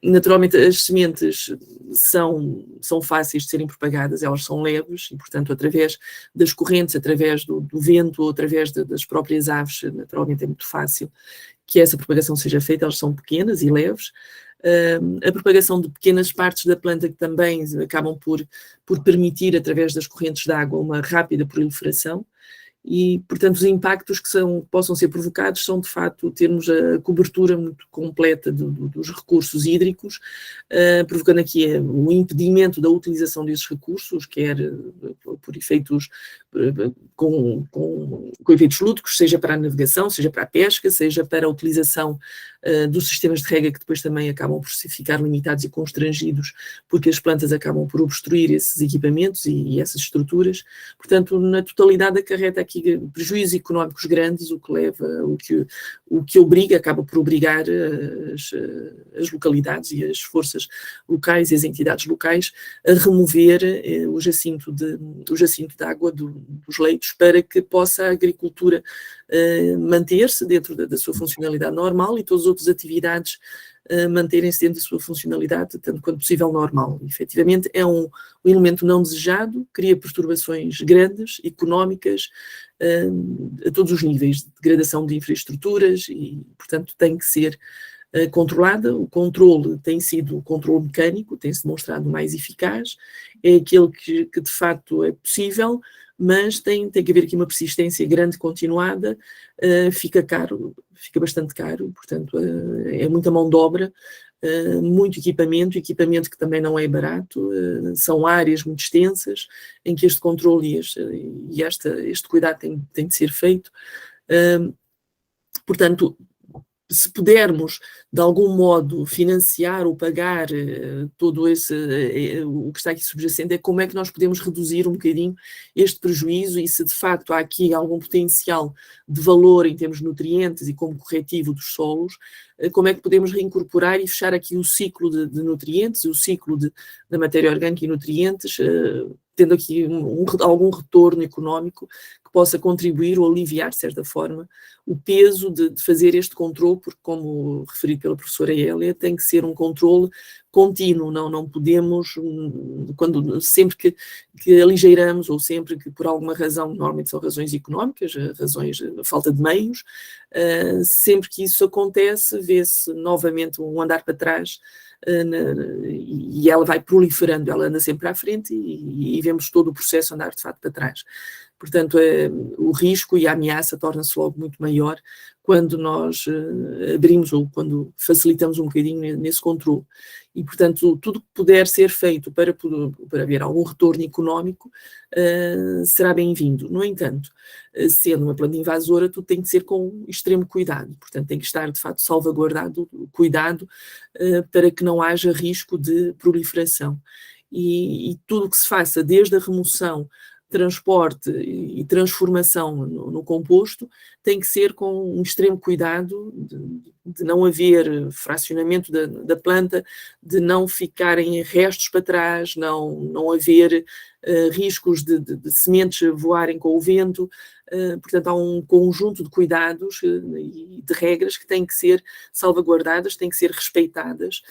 Naturalmente as sementes são fáceis de serem propagadas, elas são leves e, portanto, através das correntes, através do vento ou através das próprias aves, naturalmente é muito fácil que essa propagação seja feita, elas são pequenas e leves. A propagação de pequenas partes da planta que também acabam por permitir, através das correntes de água, uma rápida proliferação. E, portanto, os impactos que possam ser provocados são, de facto, termos a cobertura muito completa dos recursos hídricos, provocando aqui o impedimento da utilização desses recursos, quer por efeitos com efeitos lúdicos, seja para a navegação, seja para a pesca, seja para a utilização dos sistemas de rega, que depois também acabam por ficar limitados e constrangidos, porque as plantas acabam por obstruir esses equipamentos e essas estruturas. Portanto, na totalidade acarreta aqui prejuízos económicos grandes, o que leva, o que acaba por obrigar as localidades e as forças locais e as entidades locais a remover o jacinto de água dos leitos, para que possa a agricultura manter-se dentro da sua funcionalidade normal e todas as outras atividades manterem-se dentro da sua funcionalidade, tanto quanto possível normal. E, efetivamente, é um elemento não desejado, cria perturbações grandes, económicas, a todos os níveis, de degradação de infraestruturas e, portanto, tem que ser controlada. O controle tem sido o controle mecânico, tem-se demonstrado mais eficaz, é aquele que de facto é possível, mas tem que haver aqui uma persistência grande, continuada, fica bastante caro, portanto é muita mão de obra, muito equipamento que também não é barato, são áreas muito extensas em que este controle e este cuidado tem de ser feito. Portanto, se pudermos, de algum modo, financiar ou pagar todo o que está aqui subjacente, é como é que nós podemos reduzir um bocadinho este prejuízo e se de facto há aqui algum potencial de valor em termos de nutrientes e como corretivo dos solos, como é que podemos reincorporar e fechar aqui o ciclo de nutrientes, o ciclo da matéria orgânica e nutrientes, tendo aqui algum retorno económico que possa contribuir ou aliviar, de certa forma, o peso de fazer este controle, porque, como referido pela professora Hélia, tem que ser um controle contínuo, não podemos, sempre que aligeiramos ou sempre que por alguma razão, normalmente são razões económicas, razões, falta de meios, sempre que isso acontece, vê-se novamente um andar para trás, e ela vai proliferando, ela anda sempre à frente e vemos todo o processo andar de fato para trás. Portanto, o risco e a ameaça torna-se logo muito maior quando nós abrimos ou quando facilitamos um bocadinho nesse controle. E, portanto, tudo que puder ser feito para haver algum retorno económico será bem-vindo. No entanto, sendo uma planta invasora, tudo tem que ser com extremo cuidado. Portanto, tem que estar, de facto, salvaguardado, cuidado, para que não haja risco de proliferação. E tudo o que se faça, desde a remoção, transporte e transformação no composto, tem que ser com um extremo cuidado de não haver fracionamento da planta, de não ficarem restos para trás, não haver riscos de sementes voarem com o vento. Portanto, há um conjunto de cuidados e de regras que têm que ser salvaguardadas, têm que ser respeitadas.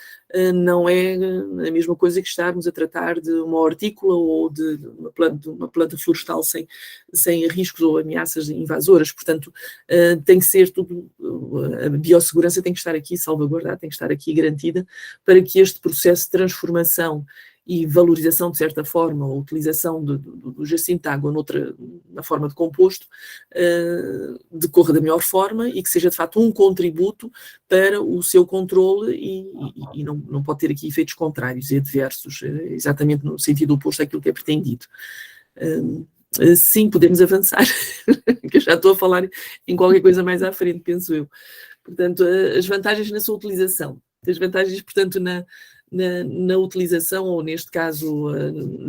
Não é a mesma coisa que estarmos a tratar de uma hortícola ou de uma planta florestal sem riscos ou ameaças invasoras. Portanto, tem que ser tudo, a biossegurança tem que estar aqui salvaguardada, tem que estar aqui garantida para que este processo de transformação e valorização, de certa forma, ou utilização do jacinto de água na forma de composto, decorra da melhor forma e que seja, de facto, um contributo para o seu controle e não pode ter aqui efeitos contrários e adversos, exatamente no sentido oposto àquilo que é pretendido. Sim, podemos avançar, que eu já estou a falar em qualquer coisa mais à frente, penso eu. Portanto, as vantagens na sua utilização, as vantagens, portanto, na utilização, ou neste caso,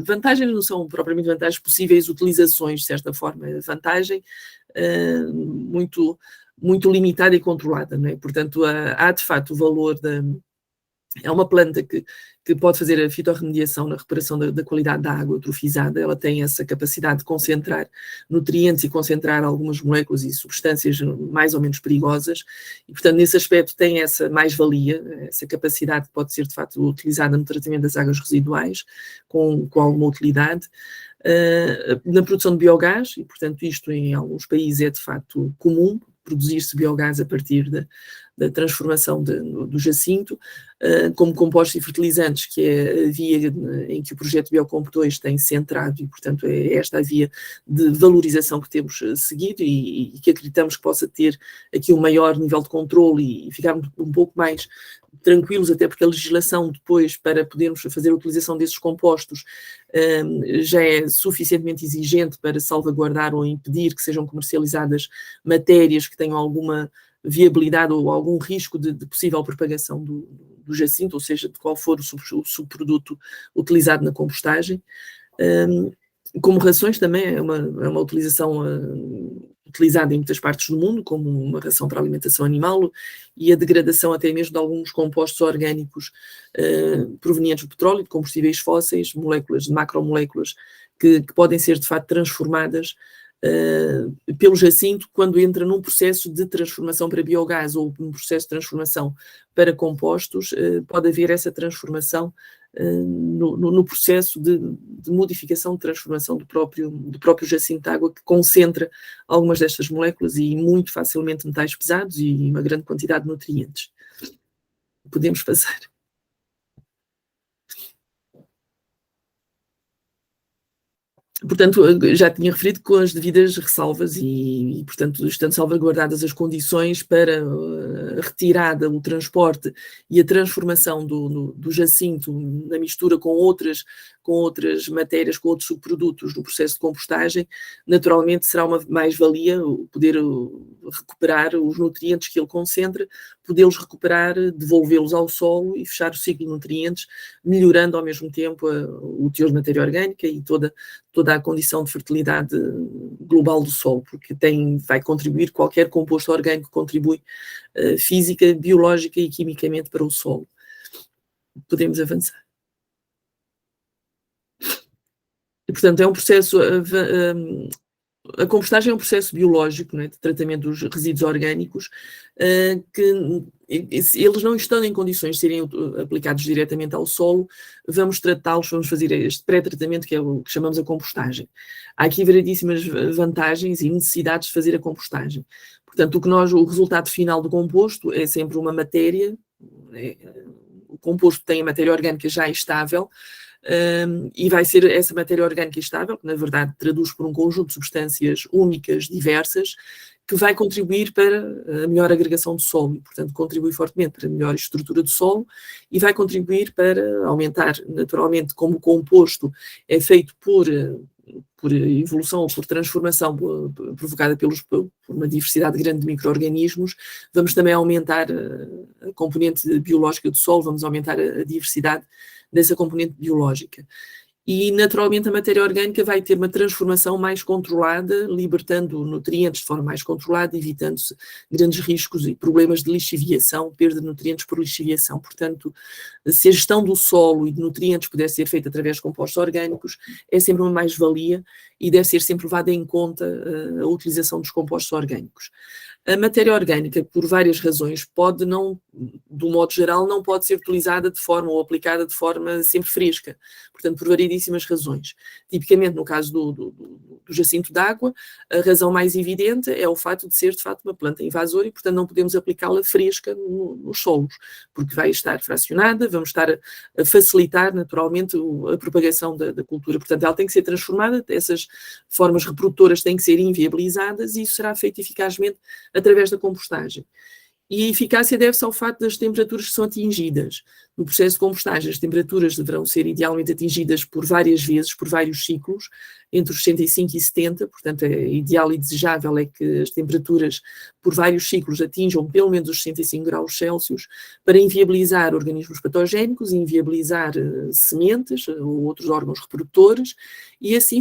vantagens não são propriamente vantagens, possíveis utilizações, de certa forma, vantagem muito, muito limitada e controlada, não é? Portanto, há de facto o valor é uma planta que pode fazer a fitorremediação na recuperação da qualidade da água eutrofizada. Ela tem essa capacidade de concentrar nutrientes e concentrar algumas moléculas e substâncias mais ou menos perigosas, e, portanto, nesse aspecto tem essa mais-valia, essa capacidade que pode ser, de facto, utilizada no tratamento das águas residuais, com alguma utilidade. Na produção de biogás, e, portanto, isto em alguns países é, de facto, comum, produzir-se biogás a partir da transformação do jacinto, como compostos e fertilizantes, que é a via em que o projeto Biocomp 2 tem centrado, e, portanto, é esta a via de valorização que temos seguido e que acreditamos que possa ter aqui um maior nível de controle e ficarmos um pouco mais tranquilos, até porque a legislação depois, para podermos fazer a utilização desses compostos, já é suficientemente exigente para salvaguardar ou impedir que sejam comercializadas matérias que tenham alguma viabilidade ou algum risco de possível propagação do jacinto, ou seja, de qual for o subproduto utilizado na compostagem. Como rações também é uma utilização utilizada em muitas partes do mundo, como uma ração para alimentação animal, e a degradação até mesmo de alguns compostos orgânicos provenientes do petróleo, de combustíveis fósseis, moléculas, de macromoléculas, que podem ser de facto transformadas pelo jacinto quando entra num processo de transformação para biogás ou num processo de transformação para compostos. Pode haver essa transformação no processo de modificação, de transformação do próprio jacinto de água, que concentra algumas destas moléculas e muito facilmente metais pesados e uma grande quantidade de nutrientes. Podemos passar. Portanto, já tinha referido com as devidas ressalvas e, portanto, estando salvaguardadas as condições para a retirada, o transporte e a transformação do jacinto na mistura com outras matérias, com outros subprodutos no processo de compostagem, naturalmente será uma mais-valia poder recuperar os nutrientes que ele concentra, podê-los recuperar, devolvê-los ao solo e fechar o ciclo de nutrientes, melhorando ao mesmo tempo o teor de matéria orgânica e toda a condição de fertilidade global do solo, porque vai contribuir, qualquer composto orgânico contribui física, biológica e quimicamente para o solo. Podemos avançar. E, portanto, é um processo a compostagem é um processo biológico, não é, de tratamento dos resíduos orgânicos, que eles não estando em condições de serem aplicados diretamente ao solo, vamos tratá-los, vamos fazer este pré-tratamento, que é o que chamamos a compostagem. Há aqui variedíssimas vantagens e necessidades de fazer a compostagem. Portanto, o resultado final do composto é sempre uma matéria, o composto tem a matéria orgânica já estável, e vai ser essa matéria orgânica estável, que na verdade traduz por um conjunto de substâncias únicas, diversas, que vai contribuir para a melhor agregação do solo, e portanto contribui fortemente para a melhor estrutura do solo, e vai contribuir para aumentar, naturalmente, como o composto é feito por evolução ou por transformação provocada por uma diversidade grande de micro-organismos, vamos também aumentar a componente biológica do solo, vamos aumentar a diversidade dessa componente biológica. E, naturalmente, a matéria orgânica vai ter uma transformação mais controlada, libertando nutrientes de forma mais controlada, evitando-se grandes riscos e problemas de lixiviação, perda de nutrientes por lixiviação. Portanto, se a gestão do solo e de nutrientes puder ser feita através de compostos orgânicos, é sempre uma mais-valia e deve ser sempre levada em conta a utilização dos compostos orgânicos. A matéria orgânica, por várias razões, pode não, do modo geral, não pode ser utilizada de forma ou aplicada de forma sempre fresca. Portanto, por variedíssimas razões. Tipicamente, no caso do jacinto d'água, a razão mais evidente é o fato de ser, de facto, uma planta invasora e, portanto, não podemos aplicá-la fresca nos solos, porque vai estar fracionada, vamos estar a facilitar, naturalmente, a propagação da cultura. Portanto, ela tem que ser transformada, essas formas reprodutoras têm que ser inviabilizadas e isso será feito eficazmente através da compostagem. E a eficácia deve-se ao facto das temperaturas que são atingidas. No processo de compostagem, as temperaturas deverão ser idealmente atingidas por várias vezes, por vários ciclos, entre os 65 e 70, portanto, é ideal e desejável é que as temperaturas por vários ciclos atinjam pelo menos os 65 graus Celsius para inviabilizar organismos patogénicos, inviabilizar sementes ou outros órgãos reprodutores e assim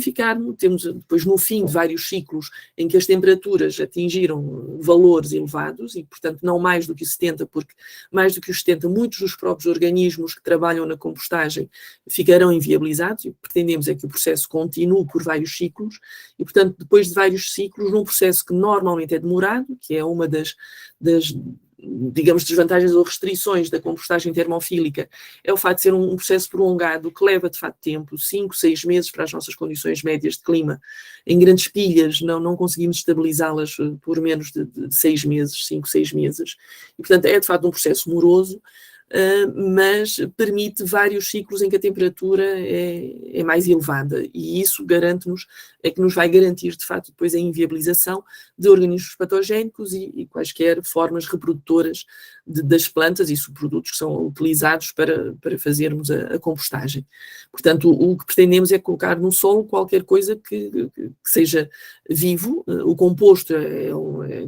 temos depois no fim de vários ciclos em que as temperaturas atingiram valores elevados e, portanto, não mais do que os 70, porque mais do que os 70, muitos dos próprios organismos que trabalham na compostagem ficarão inviabilizados e o que pretendemos é que o processo continue por vários ciclos e, portanto, depois de vários ciclos, num processo que normalmente é demorado, que é uma das digamos, desvantagens ou restrições da compostagem termofílica, é o facto de ser um processo prolongado que leva, de facto, tempo, 5, 6 meses para as nossas condições médias de clima. Em grandes pilhas não conseguimos estabilizá-las por menos de 6 meses, 5, 6 meses. E, portanto, é, de facto, um processo moroso, mas permite vários ciclos em que a temperatura é mais elevada e isso garante-nos, é que nos vai garantir de facto depois a inviabilização de organismos patogénicos e quaisquer formas reprodutoras das plantas e subprodutos que são utilizados para fazermos a compostagem. Portanto, o que pretendemos é colocar no solo qualquer coisa que seja vivo. O composto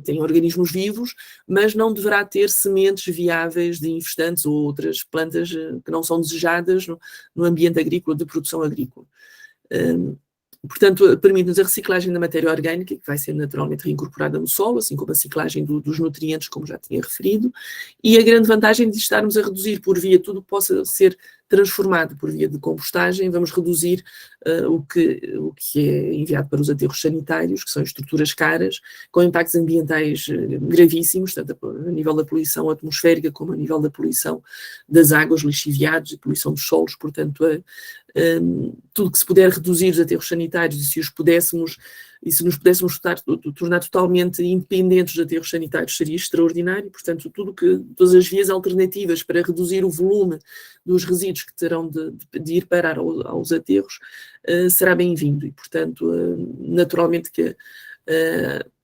tem organismos vivos, mas não deverá ter sementes viáveis de infestantes ou outras plantas que não são desejadas no ambiente agrícola, de produção agrícola. Portanto, permite-nos a reciclagem da matéria orgânica, que vai ser naturalmente reincorporada no solo, assim como a reciclagem dos nutrientes, como já tinha referido, e a grande vantagem de estarmos a reduzir por via tudo que possa ser transformado por via de compostagem, vamos reduzir o que é enviado para os aterros sanitários, que são estruturas caras, com impactos ambientais gravíssimos, tanto a nível da poluição atmosférica como a nível da poluição das águas, lixiviados e poluição dos solos. Portanto, tudo que se puder reduzir os aterros sanitários e se nos pudéssemos tornar totalmente independentes dos aterros sanitários seria extraordinário. Portanto, todas as vias alternativas para reduzir o volume dos resíduos que terão de ir parar aos aterros será bem-vindo e, portanto, naturalmente que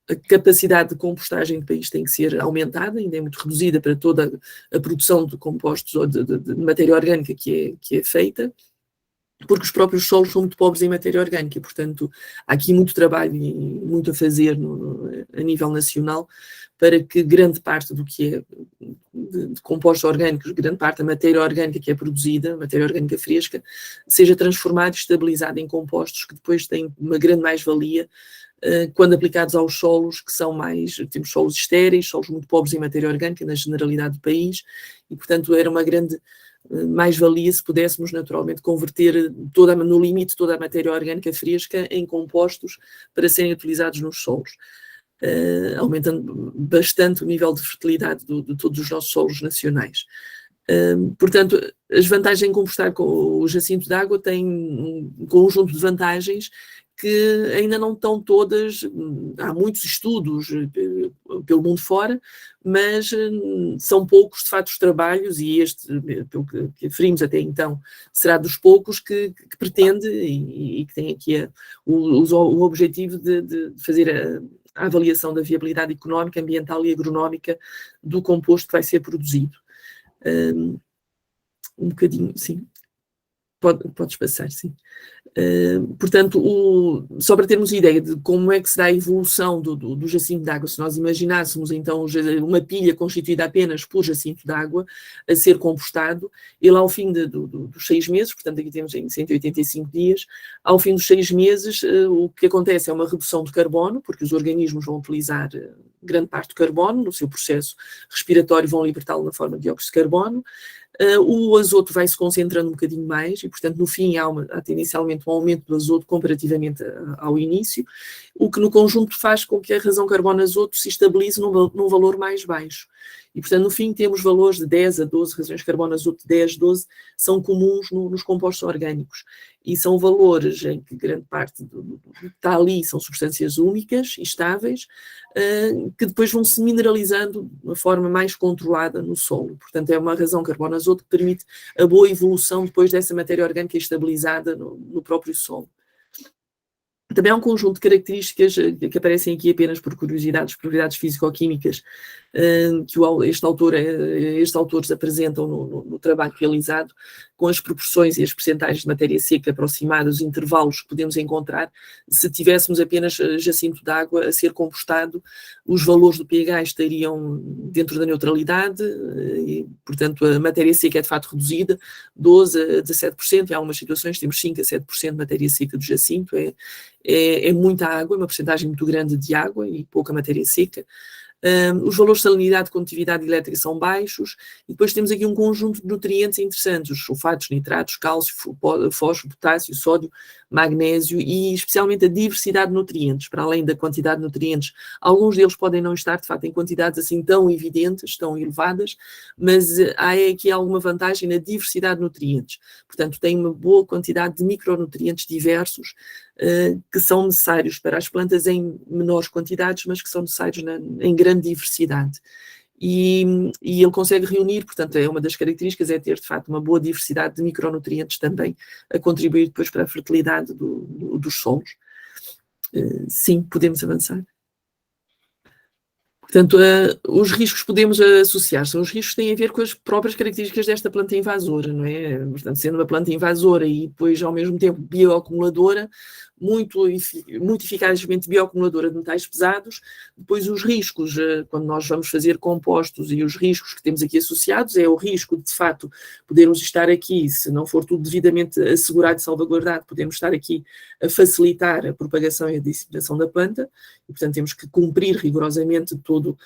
a capacidade de compostagem do país tem que ser aumentada, ainda é muito reduzida para toda a produção de compostos ou de matéria orgânica que é feita, porque os próprios solos são muito pobres em matéria orgânica, portanto, há aqui muito trabalho e muito a fazer a nível nacional para que grande parte do que é de compostos orgânicos, grande parte da matéria orgânica que é produzida, matéria orgânica fresca, seja transformada e estabilizada em compostos que depois têm uma grande mais-valia quando aplicados aos solos que são temos solos estéreis, solos muito pobres em matéria orgânica na generalidade do país, e portanto era uma grande mais-valia se pudéssemos naturalmente converter no limite toda a matéria orgânica fresca em compostos para serem utilizados nos solos, aumentando bastante o nível de fertilidade de todos os nossos solos nacionais. Portanto, as vantagens em compostar com o jacinto de água têm um conjunto de vantagens que ainda não estão todas, há muitos estudos pelo mundo fora, mas são poucos de facto os trabalhos, e este, pelo que aferimos até então, será dos poucos que pretende e que tem aqui o objetivo de fazer a avaliação da viabilidade económica, ambiental e agronómica do composto que vai ser produzido. Um bocadinho, sim. Podes passar, sim. Portanto, só para termos ideia de como é que será a evolução do jacinto de água, se nós imaginássemos então uma pilha constituída apenas por jacinto de água a ser compostado, ele ao fim dos 6 meses, portanto aqui temos em 185 dias, ao fim dos 6 meses o que acontece é uma redução de carbono, porque os organismos vão utilizar grande parte do carbono no seu processo respiratório, vão libertá-lo na forma de dióxido de carbono. O azoto vai se concentrando um bocadinho mais e, portanto, no fim há tendencialmente um aumento do azoto comparativamente ao início, o que no conjunto faz com que a razão carbono-azoto se estabilize num valor mais baixo. E, portanto, no fim temos valores de 10 a 12 razões carbono-azoto, 10, 12, são comuns nos compostos orgânicos. E são valores em que grande parte do que está ali são substâncias únicas e estáveis, que depois vão se mineralizando de uma forma mais controlada no solo. Portanto, é uma razão carbono-azoto que permite a boa evolução depois dessa matéria orgânica estabilizada no próprio solo. Também há um conjunto de características que aparecem aqui apenas por curiosidades, propriedades físico-químicas, que estes autores apresentam no trabalho realizado, com as proporções e as percentagens de matéria seca aproximadas, os intervalos que podemos encontrar. Se tivéssemos apenas jacinto de água a ser compostado, os valores do pH estariam dentro da neutralidade, e, portanto, a matéria seca é de facto reduzida, 12 a 17%, em algumas situações temos 5 a 7% de matéria seca do jacinto, é muita água, uma porcentagem muito grande de água e pouca matéria seca. Os valores de salinidade e condutividade elétrica são baixos, e depois temos aqui um conjunto de nutrientes interessantes, os sulfatos, nitratos, cálcio, fósforo, potássio, sódio, magnésio e especialmente a diversidade de nutrientes, para além da quantidade de nutrientes. Alguns deles podem não estar, de facto, em quantidades assim tão evidentes, tão elevadas, mas há aqui alguma vantagem na diversidade de nutrientes. Portanto, tem uma boa quantidade de micronutrientes diversos, que são necessários para as plantas em menores quantidades, mas que são necessários em grande diversidade. E ele consegue reunir, portanto, é uma das características, é ter de facto uma boa diversidade de micronutrientes também, a contribuir depois para a fertilidade dos solos. Sim, podemos avançar. Portanto, os riscos podemos associar, os riscos têm a ver com as próprias características desta planta invasora, não é? Portanto, sendo uma planta invasora e depois ao mesmo tempo bioacumuladora, muito eficazmente bioacumuladora de metais pesados, depois os riscos, quando nós vamos fazer compostos, e os riscos que temos aqui associados, é o risco de facto podermos estar aqui, se não for tudo devidamente assegurado e salvaguardado, podemos estar aqui a facilitar a propagação e a disseminação da planta, e portanto temos que cumprir rigorosamente todo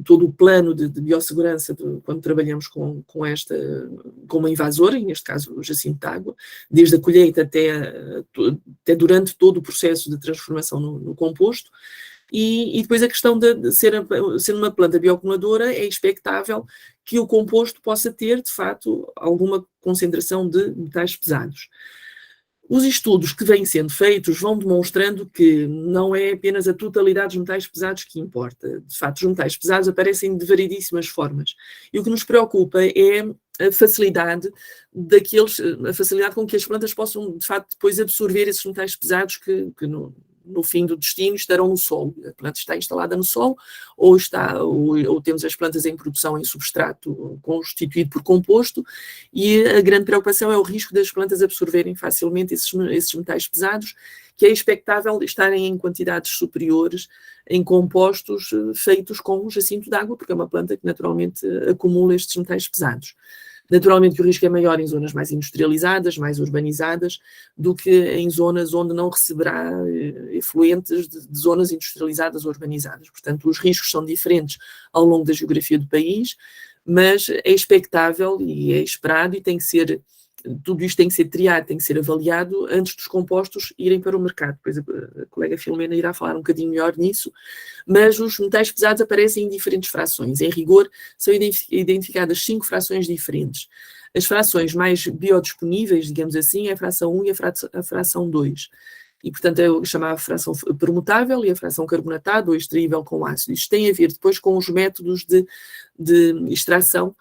o plano de biossegurança quando trabalhamos com uma invasora, e neste caso o jacinto de água, desde a colheita até durante todo o processo de transformação no composto. E depois a questão de ser uma planta bioacumuladora, é expectável que o composto possa ter, de facto, alguma concentração de metais pesados. Os estudos que vêm sendo feitos vão demonstrando que não é apenas a totalidade dos metais pesados que importa. De facto, os metais pesados aparecem de variedíssimas formas. E o que nos preocupa é a facilidade com que as plantas possam, de facto, depois absorver esses metais pesados que no fim do destino estarão no solo. A planta está instalada no solo ou temos as plantas em produção em substrato constituído por composto, e a grande preocupação é o risco das plantas absorverem facilmente esses metais pesados, que é expectável estarem em quantidades superiores em compostos feitos com jacinto de água, porque é uma planta que naturalmente acumula estes metais pesados. Naturalmente que o risco é maior em zonas mais industrializadas, mais urbanizadas, do que em zonas onde não receberá efluentes de zonas industrializadas ou urbanizadas. Portanto, os riscos são diferentes ao longo da geografia do país, mas é expectável e é esperado e tem que ser, tudo isto tem que ser triado, tem que ser avaliado antes dos compostos irem para o mercado. Depois a colega Filomena irá falar um bocadinho melhor nisso, mas os metais pesados aparecem em diferentes frações. Em rigor, são identificadas 5 frações diferentes. As frações mais biodisponíveis, digamos assim, é a fração 1 e a fração 2. E, portanto, eu chamava a fração permutável e a fração carbonatada ou extraível com ácido. Isto tem a ver depois com os métodos de extração,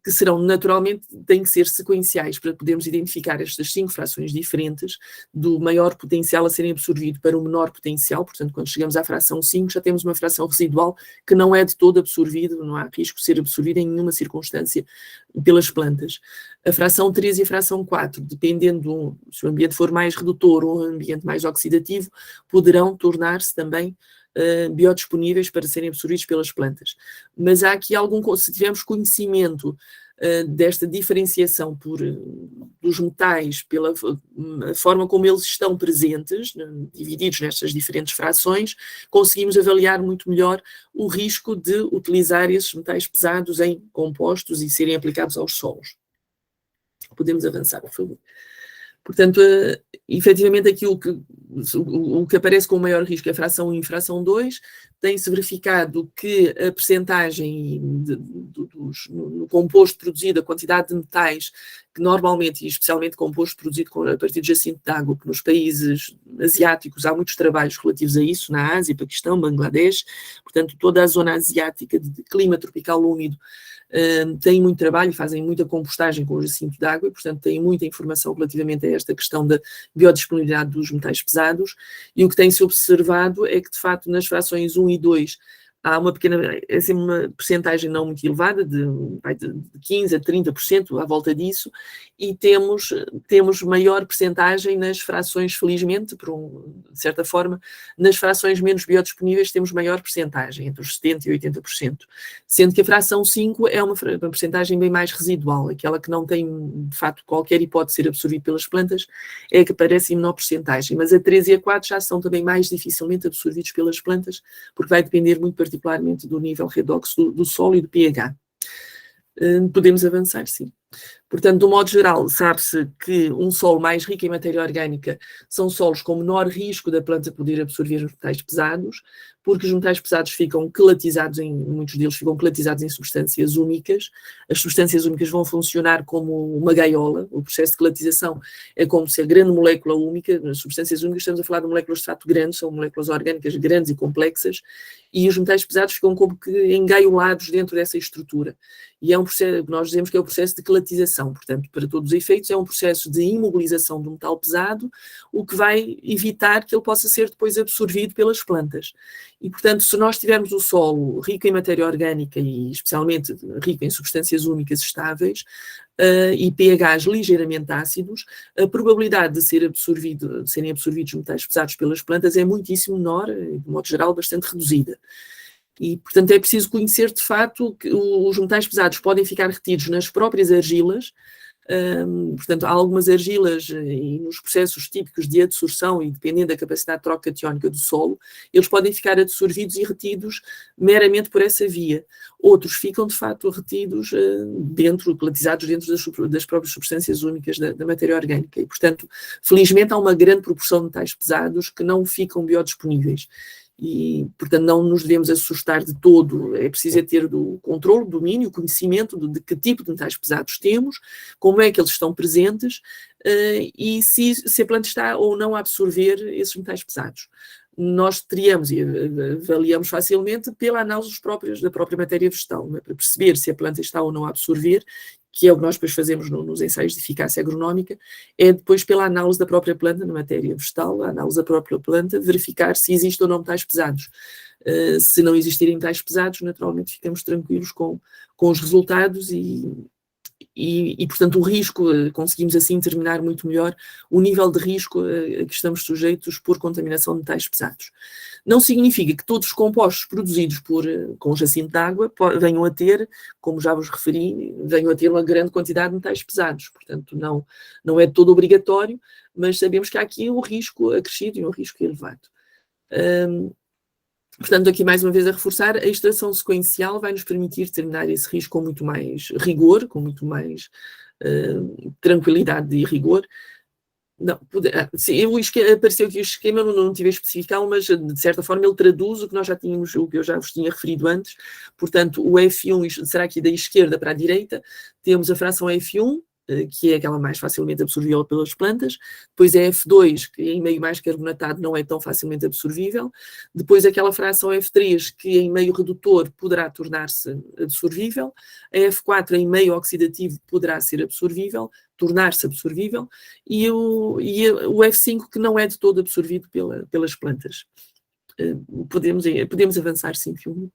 que serão naturalmente, têm que ser sequenciais para podermos identificar estas 5 frações diferentes, do maior potencial a serem absorvido para o menor potencial. Portanto, quando chegamos à fração 5, já temos uma fração residual que não é de todo absorvida, não há risco de ser absorvida em nenhuma circunstância pelas plantas. A fração 3 e a fração 4, dependendo se o ambiente for mais redutor ou um ambiente mais oxidativo, poderão tornar-se também biodisponíveis para serem absorvidos pelas plantas. Mas há aqui se tivermos conhecimento desta diferenciação dos metais, pela forma como eles estão presentes, divididos nestas diferentes frações, conseguimos avaliar muito melhor o risco de utilizar esses metais pesados em compostos e serem aplicados aos solos. Podemos avançar, por favor. Portanto, efetivamente, aqui o que aparece com o maior risco é a fração 1 e a fração 2. Tem-se verificado que a percentagem no composto produzido, a quantidade de metais, que normalmente, e especialmente composto produzido a partir de jacinto de água, que nos países asiáticos há muitos trabalhos relativos a isso, na Ásia, Paquistão, Bangladesh, portanto, toda a zona asiática de clima tropical úmido, têm muito trabalho, fazem muita compostagem com o jacinto de água e, portanto, têm muita informação relativamente a esta questão da biodisponibilidade dos metais pesados, e o que tem-se observado é que, de facto, nas frações 1 e 2 há uma percentagem não muito elevada, de 15% a 30%, à volta disso, e temos maior percentagem nas frações, felizmente, de certa forma, nas frações menos biodisponíveis temos maior percentagem, entre os 70% e 80%, sendo que a fração 5 é uma percentagem bem mais residual, aquela que não tem, de facto, qualquer hipótese de ser absorvida pelas plantas, é a que aparece em menor percentagem, mas a 3 e a 4 já são também mais dificilmente absorvidos pelas plantas, porque vai depender muito particularmente do nível redox do solo e do pH. Podemos avançar, sim. Portanto, de um modo geral, sabe-se que um solo mais rico em matéria orgânica são solos com menor risco da planta poder absorver os metais pesados, porque os metais pesados ficam quelatizados, muitos deles ficam quelatizados em substâncias úmicas. As substâncias úmicas vão funcionar como uma gaiola. O processo de quelatização é como se a grande molécula úmica, nas substâncias úmicas estamos a falar de moléculas de fato grandes, são moléculas orgânicas grandes e complexas, e os metais pesados ficam como que engaiolados dentro dessa estrutura. E é um processo, nós dizemos que é o processo de quelatização, portanto, para todos os efeitos, é um processo de imobilização do metal pesado, o que vai evitar que ele possa ser depois absorvido pelas plantas. E, portanto, se nós tivermos o solo rico em matéria orgânica e especialmente rico em substâncias úmicas estáveis e pHs ligeiramente ácidos, a probabilidade de serem absorvidos metais pesados pelas plantas é muitíssimo menor, de modo geral, bastante reduzida. E, portanto, é preciso conhecer, de facto, que os metais pesados podem ficar retidos nas próprias argilas. Portanto, há algumas argilas e nos processos típicos de adsorção e dependendo da capacidade de troca cationónica do solo, eles podem ficar adsorvidos e retidos meramente por essa via. Outros ficam, de facto, retidos quelatizados dentro das próprias substâncias úmicas da matéria orgânica. E, portanto, felizmente há uma grande proporção de metais pesados que não ficam biodisponíveis. E, portanto, não nos devemos assustar de todo, é preciso ter o controle, o domínio, o conhecimento de que tipo de metais pesados temos, como é que eles estão presentes e se a planta está ou não a absorver esses metais pesados. Nós teríamos e avaliamos facilmente pela análise da própria matéria vegetal, para perceber se a planta está ou não a absorver, que é o que nós depois fazemos nos ensaios de eficácia agronómica, é depois pela análise da própria planta na matéria vegetal, a análise da própria planta, verificar se existem ou não metais pesados. Se não existirem metais pesados, naturalmente ficamos tranquilos com os resultados e, portanto, o risco, conseguimos assim determinar muito melhor o nível de risco a que estamos sujeitos por contaminação de metais pesados. Não significa que todos os compostos produzidos com jacinto de água venham a ter, como já vos referi, venham a ter uma grande quantidade de metais pesados. Portanto, não é todo obrigatório, mas sabemos que há aqui um risco acrescido e um risco elevado. Portanto, aqui mais uma vez a reforçar, a extração sequencial vai nos permitir determinar esse risco com muito mais rigor, com muito mais tranquilidade e rigor. Não, sim, apareceu aqui o esquema, não tive a especificá-lo, mas de certa forma ele traduz o que nós já tínhamos, o que eu já vos tinha referido antes. Portanto, o F1 será aqui da esquerda para a direita, temos a fração F1, que é aquela mais facilmente absorvível pelas plantas, depois é F2, que em meio mais carbonatado não é tão facilmente absorvível, depois aquela fração F3, que em meio redutor poderá tornar-se absorvível, a F4 em meio oxidativo poderá ser absorvível, tornar-se absorvível, e o F5 que não é de todo absorvido pelas plantas. Podemos avançar, sim, Filme.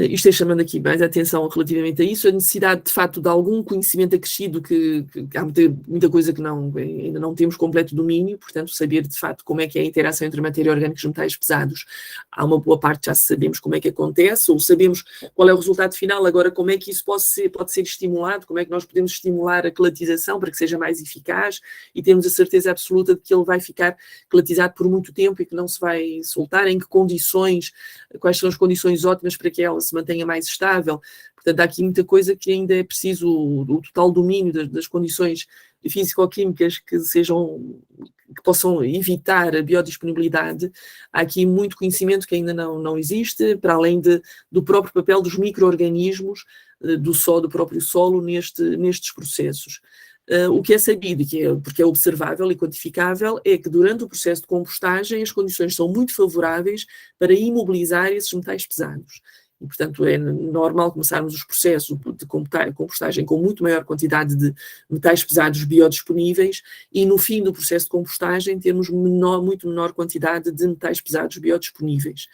Isto é chamando aqui mais a atenção relativamente a isso, a necessidade de facto de algum conhecimento acrescido, que há muita coisa que ainda não temos completo domínio, portanto saber de facto como é que é a interação entre a matéria orgânica e os metais pesados, há uma boa parte já sabemos como é que acontece, ou sabemos qual é o resultado final, agora como é que isso pode ser estimulado, como é que nós podemos estimular a quelatização para que seja mais eficaz e termos a certeza absoluta de que ele vai ficar quelatizado por muito tempo e que não se vai soltar, em que condições, quais são as condições ótimas para que ela se mantenha mais estável. Portanto, há aqui muita coisa que ainda é preciso o total domínio das condições físico-químicas que possam evitar a biodisponibilidade. Há aqui muito conhecimento que ainda não existe, para além do próprio papel dos micro-organismos do próprio solo nestes processos. O que é sabido, porque é observável e quantificável, é que durante o processo de compostagem as condições são muito favoráveis para imobilizar esses metais pesados. E, portanto, é normal começarmos os processos de compostagem com muito maior quantidade de metais pesados biodisponíveis e, no fim do processo de compostagem, termos muito menor quantidade de metais pesados biodisponíveis.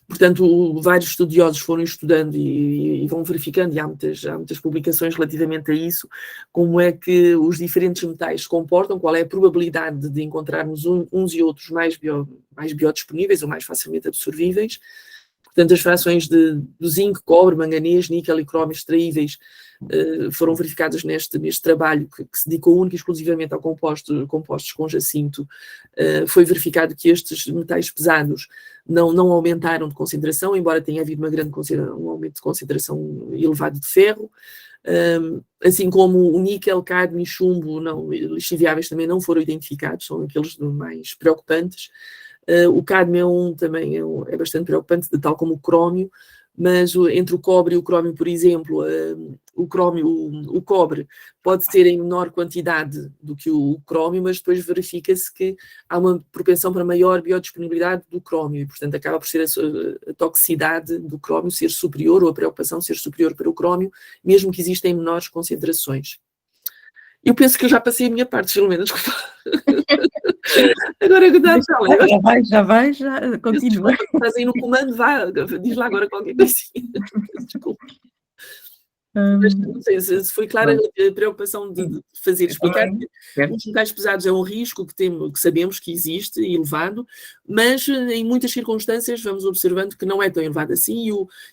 Portanto, vários estudiosos foram estudando e vão verificando, e há muitas publicações relativamente a isso, como é que os diferentes metais se comportam, qual é a probabilidade de encontrarmos uns e outros mais biodisponíveis ou mais facilmente absorvíveis. Portanto, as frações de zinco, cobre, manganês, níquel e cromo extraíveis foram verificadas neste trabalho que se dedicou única e exclusivamente a compostos com jacinto. Foi verificado que estes metais pesados não aumentaram de concentração, embora tenha havido um aumento de concentração elevado de ferro. Assim como o níquel, cádmio e chumbo lixiviáveis também não foram identificados, são aqueles mais preocupantes. O cádmio também é bastante preocupante, tal como o crómio, mas entre o cobre e o crómio, por exemplo, o cobre pode ter em menor quantidade do que o crómio, mas depois verifica-se que há uma propensão para maior biodisponibilidade do crómio e, portanto, acaba por ser a toxicidade do crómio ser superior, ou a preocupação ser superior para o crómio, mesmo que existem menores concentrações. Eu penso que eu já passei a minha parte, Filomena, desculpa. Agora que dá já continua. Estás aí no comando, vá, diz lá agora qualquer coisinha. Desculpa. Mas não sei se foi clara a preocupação de explicar que os metais pesados é um risco que sabemos que existe, elevado, mas em muitas circunstâncias vamos observando que não é tão elevado assim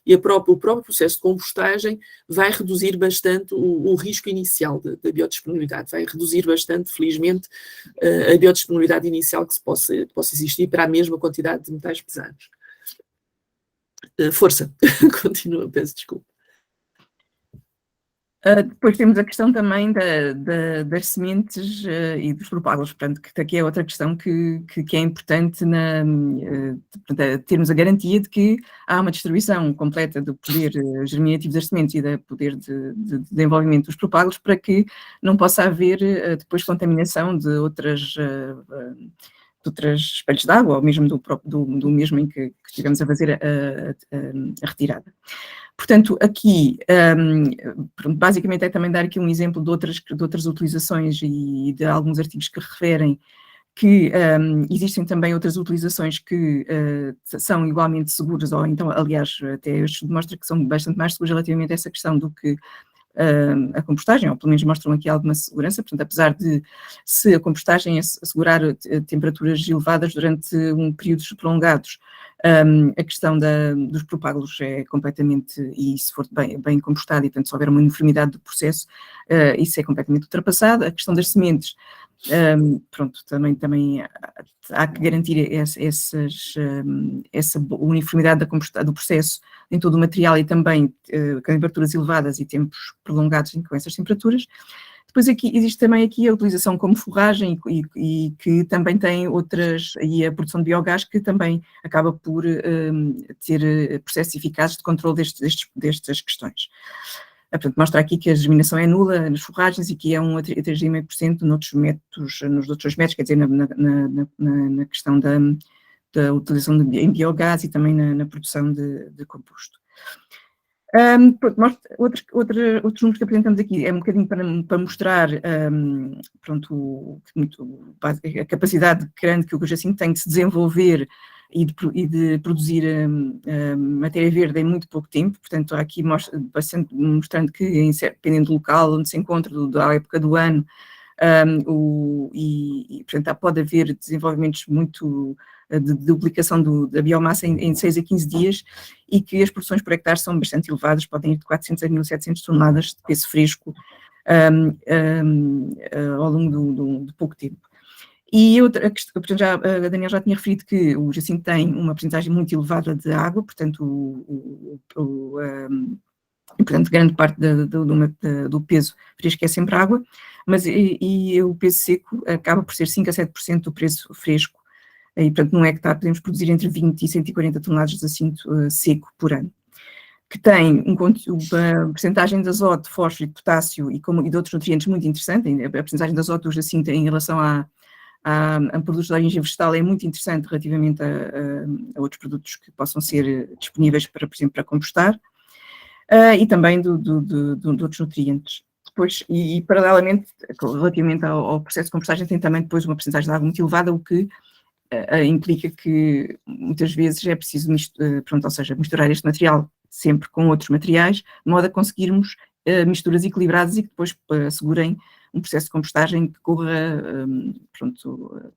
e o próprio processo de compostagem vai reduzir bastante o risco inicial da biodisponibilidade, vai reduzir bastante, felizmente, a biodisponibilidade inicial que possa existir para a mesma quantidade de metais pesados. Força, continua, peço desculpa. Depois temos a questão também das sementes e dos propágulos, portanto, que aqui é outra questão que é importante termos a garantia de que há uma distribuição completa do poder germinativo das sementes e do poder de desenvolvimento dos propágulos para que não possa haver depois contaminação de outras espelhos de água, ou mesmo do mesmo em que estivemos a fazer a retirada. Portanto, aqui, basicamente é também dar aqui um exemplo de outras utilizações e de alguns artigos que referem que existem também outras utilizações que são igualmente seguras, ou então, aliás, até este estudo mostra que são bastante mais seguras relativamente a essa questão do que a compostagem, ou pelo menos mostram aqui alguma segurança. Portanto, apesar de se a compostagem assegurar temperaturas elevadas durante períodos prolongados, a questão dos propágulos é completamente, e se for bem compostado e portanto se houver uma uniformidade do processo, isso é completamente ultrapassado. A questão das sementes Pronto, também há que garantir essa uniformidade do processo em todo o material e também temperaturas elevadas e tempos prolongados com essas temperaturas. Depois existe também aqui a utilização como forragem e que também tem outras, e a produção de biogás que também acaba por ter processos eficazes de controle destas questões. Portanto, mostra aqui que a germinação é nula nas forragens e que é 3,5% nos outros métodos, quer dizer, na questão da utilização em biogás e também na produção de composto. Outros números que apresentamos aqui é um bocadinho para mostrar a capacidade grande que o Jacinto tem de se desenvolver e de produzir matéria verde em muito pouco tempo. Portanto, aqui mostrando que, dependendo do local onde se encontra, da época do ano, portanto, pode haver desenvolvimentos muito de duplicação da biomassa em 6 a 15 dias e que as produções por hectare são bastante elevadas, podem ir de 400 a 1.700 toneladas de peso fresco ao longo de pouco tempo. E outra questão, portanto, a Daniela já tinha referido que o Jacinto tem uma porcentagem muito elevada de água, portanto, portanto grande parte do peso fresco é sempre água, mas o peso seco acaba por ser 5 a 7% do peso fresco, e portanto num hectare podemos produzir entre 20 e 140 toneladas de jacinto seco por ano, que tem uma porcentagem de azoto, fósforo, de potássio e de outros nutrientes muito interessante. A porcentagem de azoto do jacinto em relação a produtos de origem vegetal é muito interessante relativamente a outros produtos que possam ser disponíveis para, por exemplo, para compostar, e também de outros nutrientes. Depois, e paralelamente, relativamente ao processo de compostagem, tem também depois uma porcentagem de água muito elevada, o que implica que muitas vezes é preciso misturar este material sempre com outros materiais, de modo a conseguirmos misturas equilibradas e que depois assegurem um processo de compostagem que corra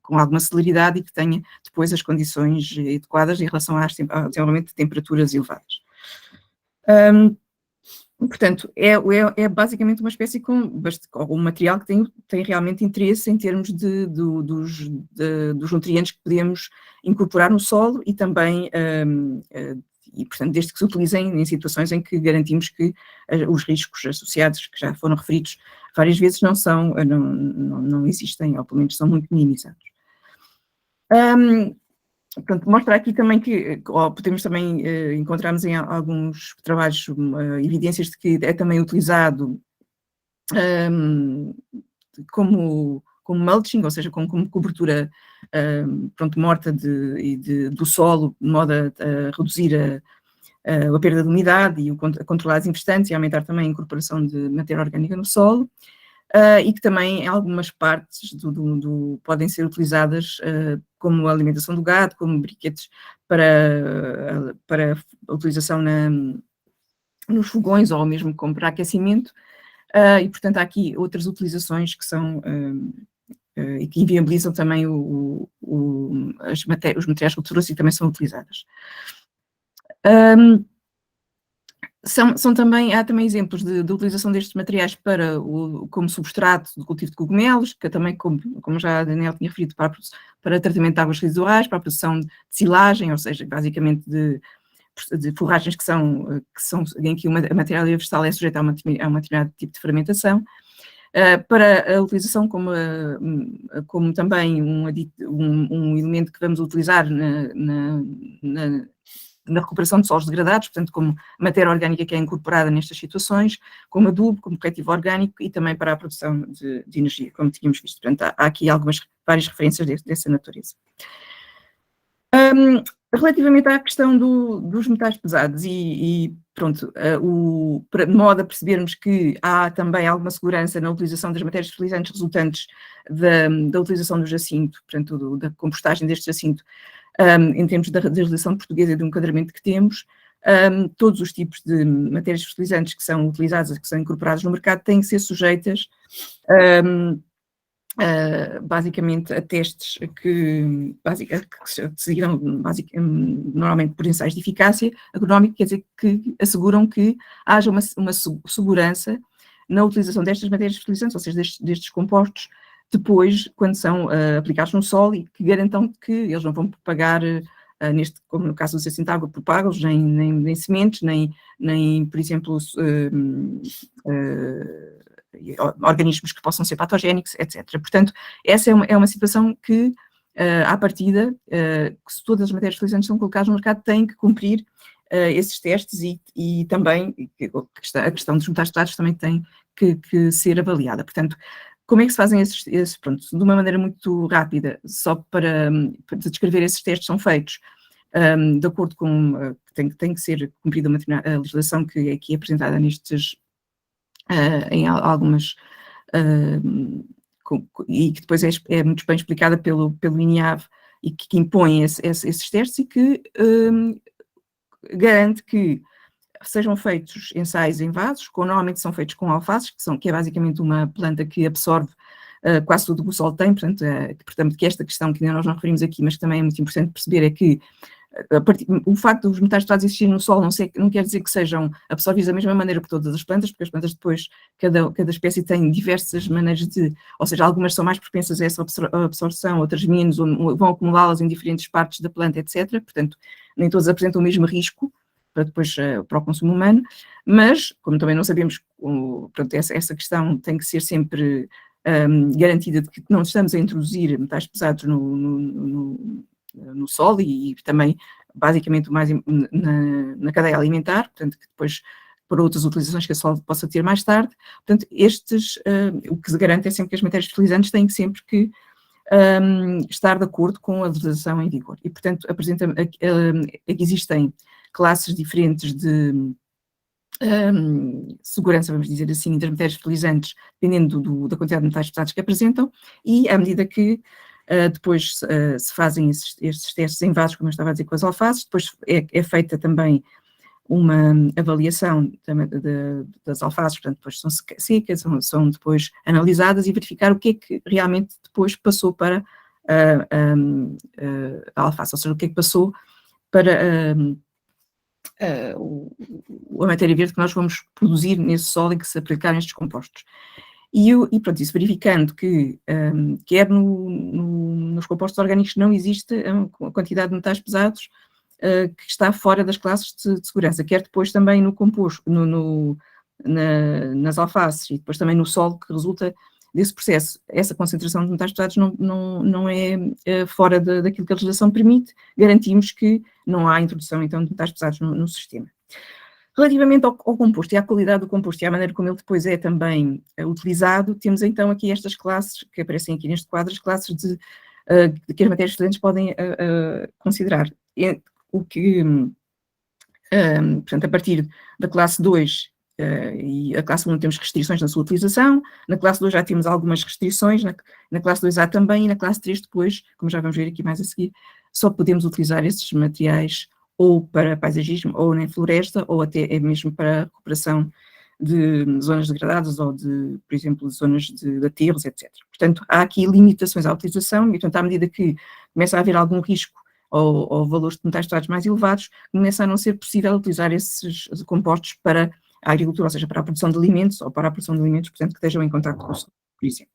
com alguma celeridade e que tenha depois as condições adequadas em relação ao desenvolvimento de temperaturas elevadas. Portanto, é basicamente uma espécie com um material que tem realmente interesse em termos dos nutrientes que podemos incorporar no solo e também, portanto, desde que se utilizem em situações em que garantimos que os riscos associados, que já foram referidos várias vezes, não existem, ou pelo menos são muito minimizados. Portanto, mostra aqui também que podemos também encontrarmos em alguns trabalhos evidências de que é também utilizado como mulching, ou seja, como cobertura morta do solo, de modo a reduzir a perda de umidade e a controlar as infestantes e aumentar também a incorporação de matéria orgânica no solo. E que também em algumas partes podem ser utilizadas como alimentação do gado, como briquetes para a utilização nos fogões ou mesmo como para aquecimento, e portanto há aqui outras utilizações que são e que inviabilizam também os materiais culturosos e também são utilizadas. Há também exemplos de utilização destes materiais como substrato do cultivo de cogumelos, que também, como já a Daniela tinha referido, para tratamento de águas residuais, para a produção de silagem, ou seja, basicamente de forragens em que a matéria vegetal é sujeita a um determinado tipo de fermentação, para a utilização como também um elemento que vamos utilizar na recuperação de solos degradados, portanto, como matéria orgânica que é incorporada nestas situações, como adubo, como corretivo orgânico e também para a produção de energia, como tínhamos visto. Portanto, há aqui várias referências dessa natureza. Relativamente à questão dos metais pesados de modo a percebermos que há também alguma segurança na utilização das matérias fertilizantes resultantes da utilização do jacinto, portanto, da compostagem deste jacinto, em termos da legislação portuguesa e do enquadramento que temos, todos os tipos de matérias fertilizantes que são utilizadas, que são incorporadas no mercado, têm que ser sujeitas basicamente a testes que se seguiram normalmente por ensaios de eficácia agronómica, quer dizer, que asseguram que haja uma segurança na utilização destas matérias fertilizantes, ou seja, destes compostos, depois, quando são aplicados no solo, e que garantam que eles não vão propagar, como no caso dos água, propagos, nem sementes, nem, por exemplo, organismos que possam ser patogénicos, etc. Portanto, essa é uma situação que, à partida, se todas as matérias fertilizantes são colocadas no mercado, têm que cumprir esses testes e também a questão dos metais pesados também tem que ser avaliada. Portanto, como é que se fazem esses pronto, de uma maneira muito rápida, só para descrever esses testes são feitos de acordo com, tem que ser cumprida a legislação que é aqui apresentada em algumas, e que depois é muito bem explicada pelo INIAV e que impõe esses testes e que garante que sejam feitos ensaios em vasos, que normalmente são feitos com alfaces, que é basicamente uma planta que absorve quase tudo o que o solo tem, portanto, que esta questão que nós não referimos aqui, mas que também é muito importante perceber, é que o facto dos metais pesados existirem no solo não quer dizer que sejam absorvidos da mesma maneira por todas as plantas, porque as plantas depois, cada espécie tem diversas maneiras ou seja, algumas são mais propensas a essa absorção, outras menos, ou vão acumulá-las em diferentes partes da planta, etc. Portanto, nem todas apresentam o mesmo risco para o consumo humano, mas, como também não sabemos, portanto, essa questão tem que ser sempre garantida de que não estamos a introduzir metais pesados no solo e também, basicamente, mais na cadeia alimentar, portanto, que depois, por outras utilizações que a solo possa ter mais tarde. Portanto, o que se garante é sempre que as matérias fertilizantes têm sempre que estar de acordo com a legislação em vigor. E, portanto, existem classes diferentes de segurança, vamos dizer assim, das matérias fertilizantes, dependendo da quantidade de metais pesados que apresentam, e à medida que depois se fazem estes testes em vasos, como eu estava a dizer, com as alfaces, depois é feita também uma avaliação das alfaces, portanto, depois são secas, são depois analisadas e verificar o que é que realmente depois passou para a alface, ou seja, o que é que passou para a matéria verde que nós vamos produzir nesse solo em que se aplicarem estes compostos. E pronto, isso verificando que quer nos compostos orgânicos não existe a quantidade de metais pesados que está fora das classes de segurança, quer depois também no composto, nas alfaces e depois também no solo que resulta desse processo. Essa concentração de metais pesados não é fora daquilo que a legislação permite, garantimos que não há introdução então de metais pesados no sistema. Relativamente ao composto e à qualidade do composto e à maneira como ele depois é também utilizado, temos então aqui estas classes que aparecem aqui neste quadro, as classes de que as matérias fertilizantes podem considerar. Portanto, a partir da classe 2 e a classe 1 temos restrições na sua utilização, na classe 2 já temos algumas restrições, na classe 2A também, e na classe 3 depois, como já vamos ver aqui mais a seguir, só podemos utilizar esses materiais ou para paisagismo, ou na floresta, ou até mesmo para a recuperação de zonas degradadas, ou por exemplo, de zonas de aterros, etc. Portanto, há aqui limitações à utilização, e portanto, à medida que começa a haver algum risco ou valores de metais pesados mais elevados, começa a não ser possível utilizar esses compostos para a agricultura, ou seja, para a produção de alimentos, ou para a produção de alimentos, portanto, que estejam em contacto com o solo, por exemplo.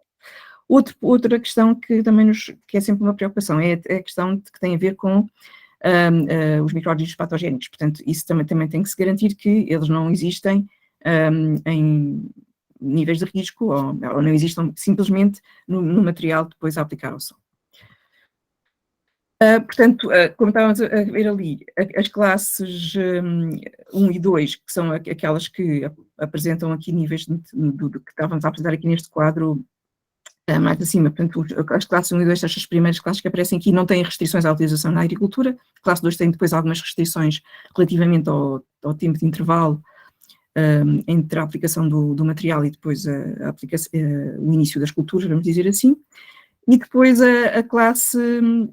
Outra questão que também que é sempre uma preocupação é a questão que tem a ver com os micro-organismos patogénicos. Portanto, isso também tem que se garantir que eles não existem em níveis de risco ou não existam simplesmente no material depois a aplicar ao solo. Portanto, como estávamos a ver ali, as classes 1 e 2, que são aquelas que apresentam aqui níveis do que estávamos a apresentar aqui neste quadro mais acima, portanto, as classes 1 e 2, estas primeiras classes que aparecem aqui, não têm restrições à utilização na agricultura, a classe 2 tem depois algumas restrições relativamente ao tempo de intervalo entre a aplicação do material e depois o início das culturas, vamos dizer assim. E depois a classe,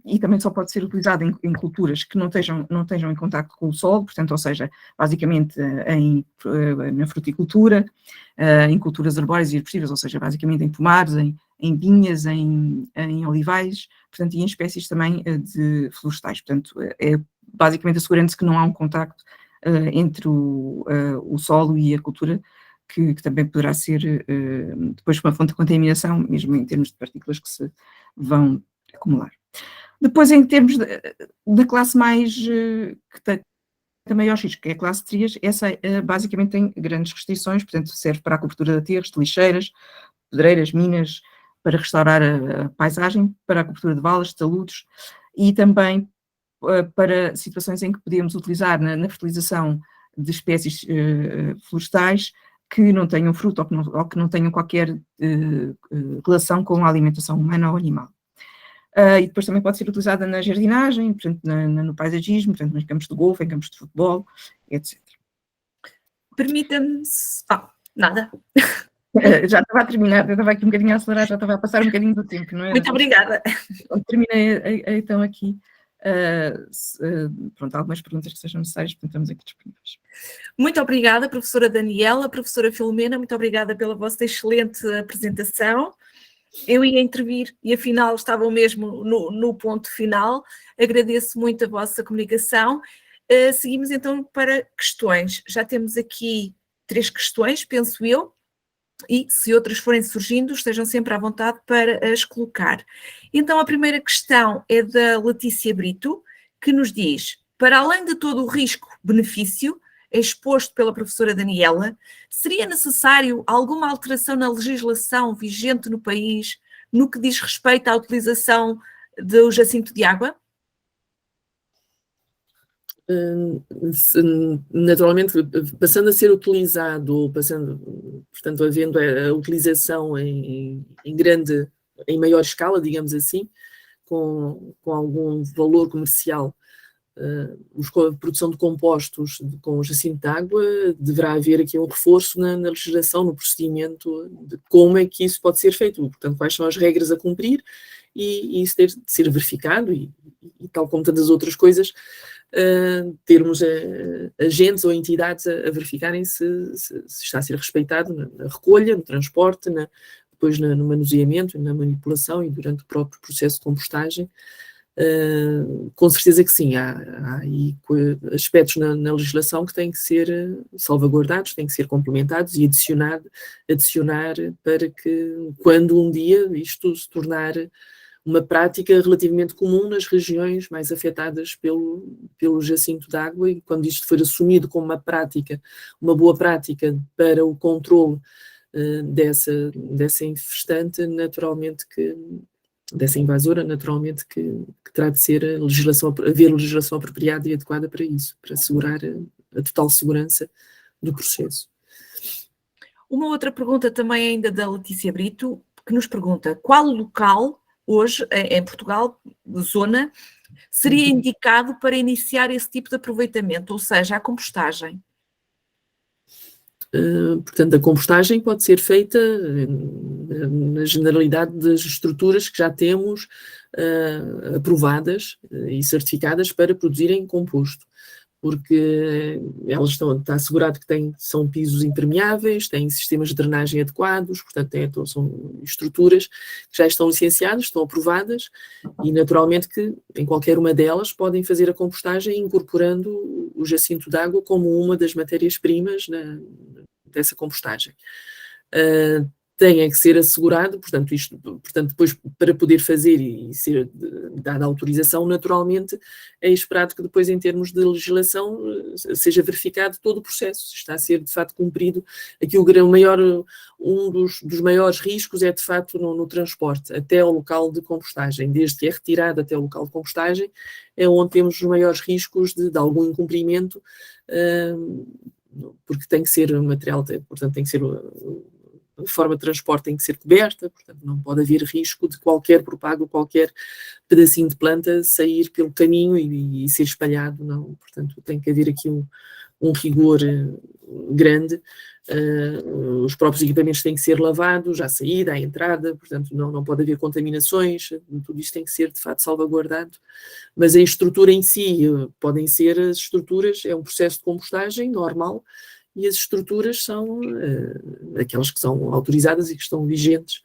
e também só pode ser utilizada em culturas que não estejam em contacto com o solo, portanto, ou seja, basicamente na fruticultura, em culturas arbóreas e arbustivas, ou seja, basicamente em pomares, em vinhas, em olivais, portanto, e em espécies também de florestais. Portanto, basicamente assegurando-se que não há um contacto entre o solo e a cultura que também poderá ser depois uma fonte de contaminação, mesmo em termos de partículas que se vão acumular. Depois, em termos da classe mais que tem maior risco, que é a classe 3, essa basicamente tem grandes restrições, portanto serve para a cobertura de aterros, de lixeiras, pedreiras, minas, para restaurar a paisagem, para a cobertura de valas, de taludes e também para situações em que podemos utilizar na fertilização de espécies florestais que não tenham fruto ou que não tenham qualquer relação com a alimentação humana ou animal. E depois também pode ser utilizada na jardinagem, portanto, no paisagismo, portanto, nos campos de golfe, em campos de futebol, etc. Permita-me... nada. Já estava a terminar, eu estava aqui um bocadinho a acelerar, já estava a passar um bocadinho do tempo, não é? Muito obrigada. Terminei então aqui. Pronto, algumas perguntas que sejam necessárias, portanto, estamos aqui disponíveis. Muito obrigada, professora Daniela, professora Filomena, muito obrigada pela vossa excelente apresentação. Eu ia intervir e afinal estavam mesmo no ponto final. Agradeço muito a vossa comunicação. Seguimos então para questões. Já temos aqui 3 questões, penso eu, e se outras forem surgindo, estejam sempre à vontade para as colocar. Então a primeira questão é da Letícia Brito, que nos diz: para além de todo o risco-benefício exposto pela professora Daniela, seria necessário alguma alteração na legislação vigente no país no que diz respeito à utilização do jacinto de água? Naturalmente, passando a ser utilizado, portanto, havendo a utilização em maior escala, digamos assim, com algum valor comercial, a produção de compostos com jacinto de água, deverá haver aqui um reforço na legislação, no procedimento, de como é que isso pode ser feito, portanto, quais são as regras a cumprir, e isso ter de ser verificado, e tal como tantas outras coisas, termos agentes ou entidades a verificarem se está a ser respeitado na recolha, no transporte, depois no manuseamento, na manipulação e durante o próprio processo de compostagem. Com certeza que sim, há aí aspectos na legislação que têm que ser salvaguardados, têm que ser complementados e adicionar para que, quando um dia isto se tornar uma prática relativamente comum nas regiões mais afetadas pelo jacinto de água, e quando isto for assumido como uma boa prática para o controle dessa infestante, naturalmente dessa invasora, naturalmente que terá de ser haver legislação apropriada e adequada para isso, para assegurar a total segurança do processo. Uma outra pergunta também ainda da Letícia Brito, que nos pergunta: qual local hoje, em Portugal, zona, seria indicado para iniciar esse tipo de aproveitamento, ou seja, a compostagem? Portanto, a compostagem pode ser feita na generalidade das estruturas que já temos aprovadas e certificadas para produzirem composto, porque elas está assegurado que são pisos impermeáveis, têm sistemas de drenagem adequados, portanto são estruturas que já estão licenciadas, estão aprovadas, e naturalmente que em qualquer uma delas podem fazer a compostagem incorporando o jacinto de água como uma das matérias-primas dessa compostagem. Tem que ser assegurado, portanto, depois para poder fazer e ser dada a autorização, naturalmente, é esperado que depois, em termos de legislação, seja verificado todo o processo, se está a ser, de facto, cumprido. Aqui um dos maiores riscos é, de facto, no transporte até ao local de compostagem. Desde que é retirado até o local de compostagem, é onde temos os maiores riscos de algum incumprimento, porque tem que ser material, portanto, tem que ser... A forma de transporte tem que ser coberta, portanto não pode haver risco de qualquer propago, qualquer pedacinho de planta sair pelo caminho e ser espalhado, não. Portanto tem que haver aqui um rigor grande. Os próprios equipamentos têm que ser lavados à saída, à entrada, portanto não pode haver contaminações, tudo isto tem que ser de facto salvaguardado. Mas a estrutura em si, podem ser as estruturas, é um processo de compostagem normal, e as estruturas são aquelas que são autorizadas e que estão vigentes,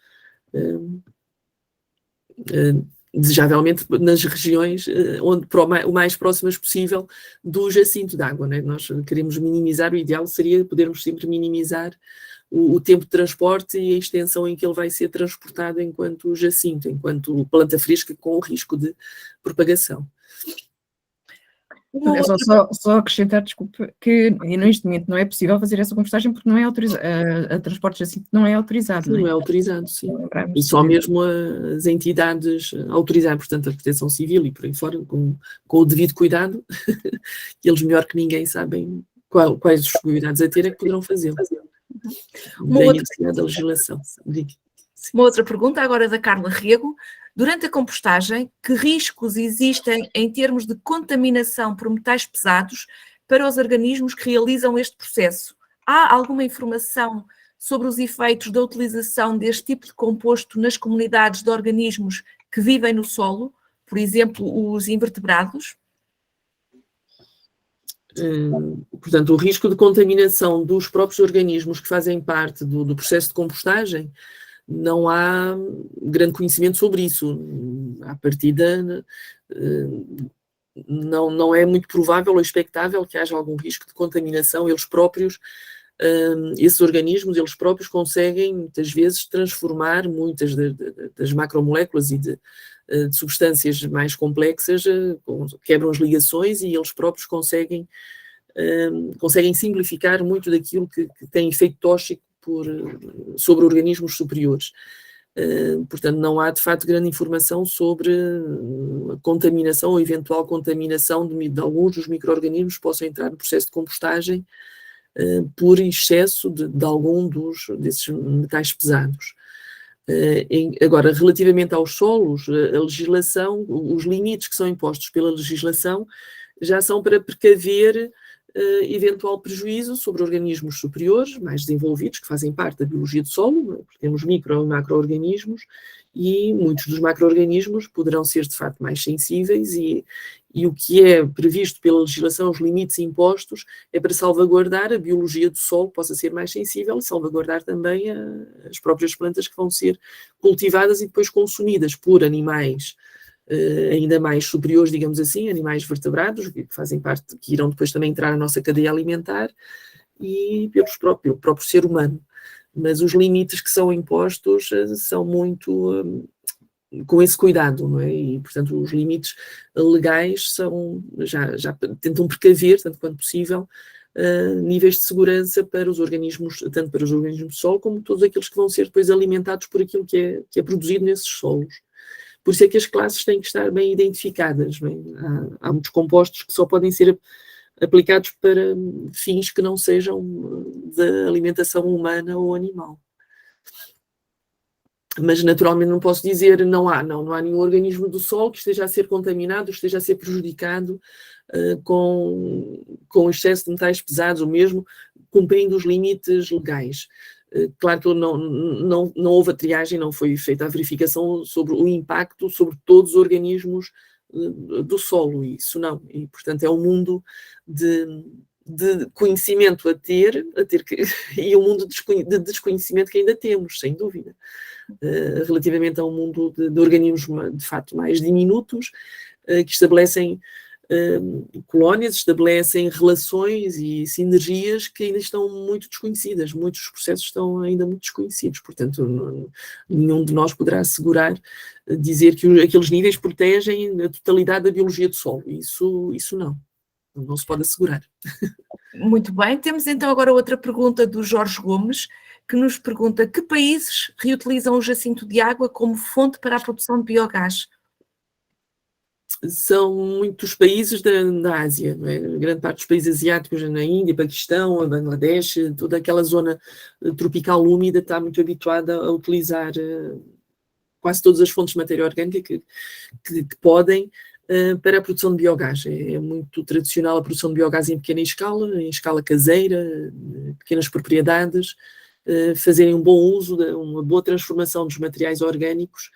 desejavelmente nas regiões o mais próximas possível do jacinto de água, né? Nós queremos minimizar, o ideal seria podermos sempre minimizar o tempo de transporte e a extensão em que ele vai ser transportado enquanto jacinto, enquanto planta fresca com o risco de propagação. Uma É outra- só acrescentar, desculpa, que neste momento não é possível fazer essa compostagem porque não é autorizado, a transporte jacinto não é autorizado, Sim, não não é? é autorizado, sim. Lembrarmos E só de- mesmo as entidades autorizadas, portanto, a Proteção Civil e por aí fora, com o devido cuidado, que eles melhor que ninguém sabem quais os cuidados a ter é que poderão fazê-lo. Uma Daí a outra- necessidade da legislação. Diga. Uma outra pergunta, agora da Carla Rego. Durante a compostagem, que riscos existem em termos de contaminação por metais pesados para os organismos que realizam este processo? Há alguma informação sobre os efeitos da utilização deste tipo de composto nas comunidades de organismos que vivem no solo, por exemplo, os invertebrados? Portanto, o risco de contaminação dos próprios organismos que fazem parte do processo de compostagem, não há grande conhecimento sobre isso. À partida, não é muito provável ou expectável que haja algum risco de contaminação. Eles próprios, esses organismos, eles próprios conseguem, muitas vezes, transformar muitas das macromoléculas e de substâncias mais complexas, quebram as ligações e eles próprios conseguem simplificar muito daquilo que tem efeito tóxico sobre organismos superiores. Portanto, não há de facto grande informação sobre a contaminação ou eventual contaminação de alguns dos micro-organismos que possam entrar no processo de compostagem por excesso de algum desses metais pesados. Agora, relativamente aos solos, a legislação, os limites que são impostos pela legislação já são para precaver eventual prejuízo sobre organismos superiores, mais desenvolvidos, que fazem parte da biologia do solo, porque temos micro e macro-organismos, e muitos dos macro-organismos poderão ser, de facto, mais sensíveis, e o que é previsto pela legislação, os limites impostos, é para salvaguardar a biologia do solo, que possa ser mais sensível, e salvaguardar também as próprias plantas que vão ser cultivadas e depois consumidas por animais ainda mais superiores, digamos assim, animais vertebrados, que fazem parte, que irão depois também entrar na nossa cadeia alimentar, e pelo próprio ser humano. Mas os limites que são impostos são muito com esse cuidado, não é? E, portanto, os limites legais já tentam precaver, tanto quanto possível, níveis de segurança para os organismos, tanto para os organismos do solo, como todos aqueles que vão ser depois alimentados por aquilo que é produzido nesses solos. Por isso é que as classes têm que estar bem identificadas. Bem? Há muitos compostos que só podem ser aplicados para fins que não sejam da alimentação humana ou animal. Mas, naturalmente, não posso dizer não há nenhum organismo do solo que esteja a ser contaminado, esteja a ser prejudicado com excesso de metais pesados, ou mesmo cumprindo os limites legais. Claro que não houve a triagem, não foi feita a verificação sobre o impacto sobre todos os organismos do solo, isso não. E, portanto, é um mundo de conhecimento a ter e um mundo de desconhecimento que ainda temos, sem dúvida. Relativamente a um mundo de organismos, de facto, mais diminutos, que estabelecem colónias, estabelecem relações e sinergias que ainda estão muito desconhecidas, muitos dos processos estão ainda muito desconhecidos, portanto nenhum de nós poderá assegurar, dizer que aqueles níveis protegem a totalidade da biologia do solo, isso não se pode assegurar. Muito bem, temos então agora outra pergunta do Jorge Gomes, que nos pergunta: que países reutilizam o jacinto de água como fonte para a produção de biogás? São muitos países da Ásia, não é? Grande parte dos países asiáticos, na Índia, Paquistão, a Bangladesh, toda aquela zona tropical úmida está muito habituada a utilizar quase todas as fontes de matéria orgânica que podem para a produção de biogás. É muito tradicional a produção de biogás em pequena escala, em escala caseira, pequenas propriedades, fazerem um bom uso, uma boa transformação dos materiais orgânicos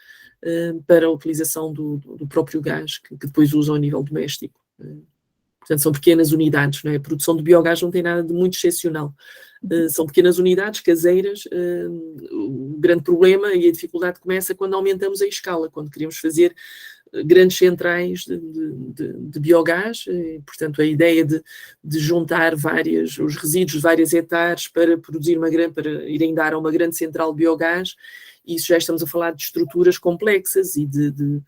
para a utilização do próprio gás, que depois usam a nível doméstico. Portanto, são pequenas unidades, não é? A produção de biogás não tem nada de muito excepcional. São pequenas unidades caseiras. O grande problema e a dificuldade começa quando aumentamos a escala, quando queremos fazer grandes centrais de biogás, portanto a ideia de juntar os resíduos de várias hectares para produzir para irem dar a uma grande central de biogás. Isso já estamos a falar de estruturas complexas e de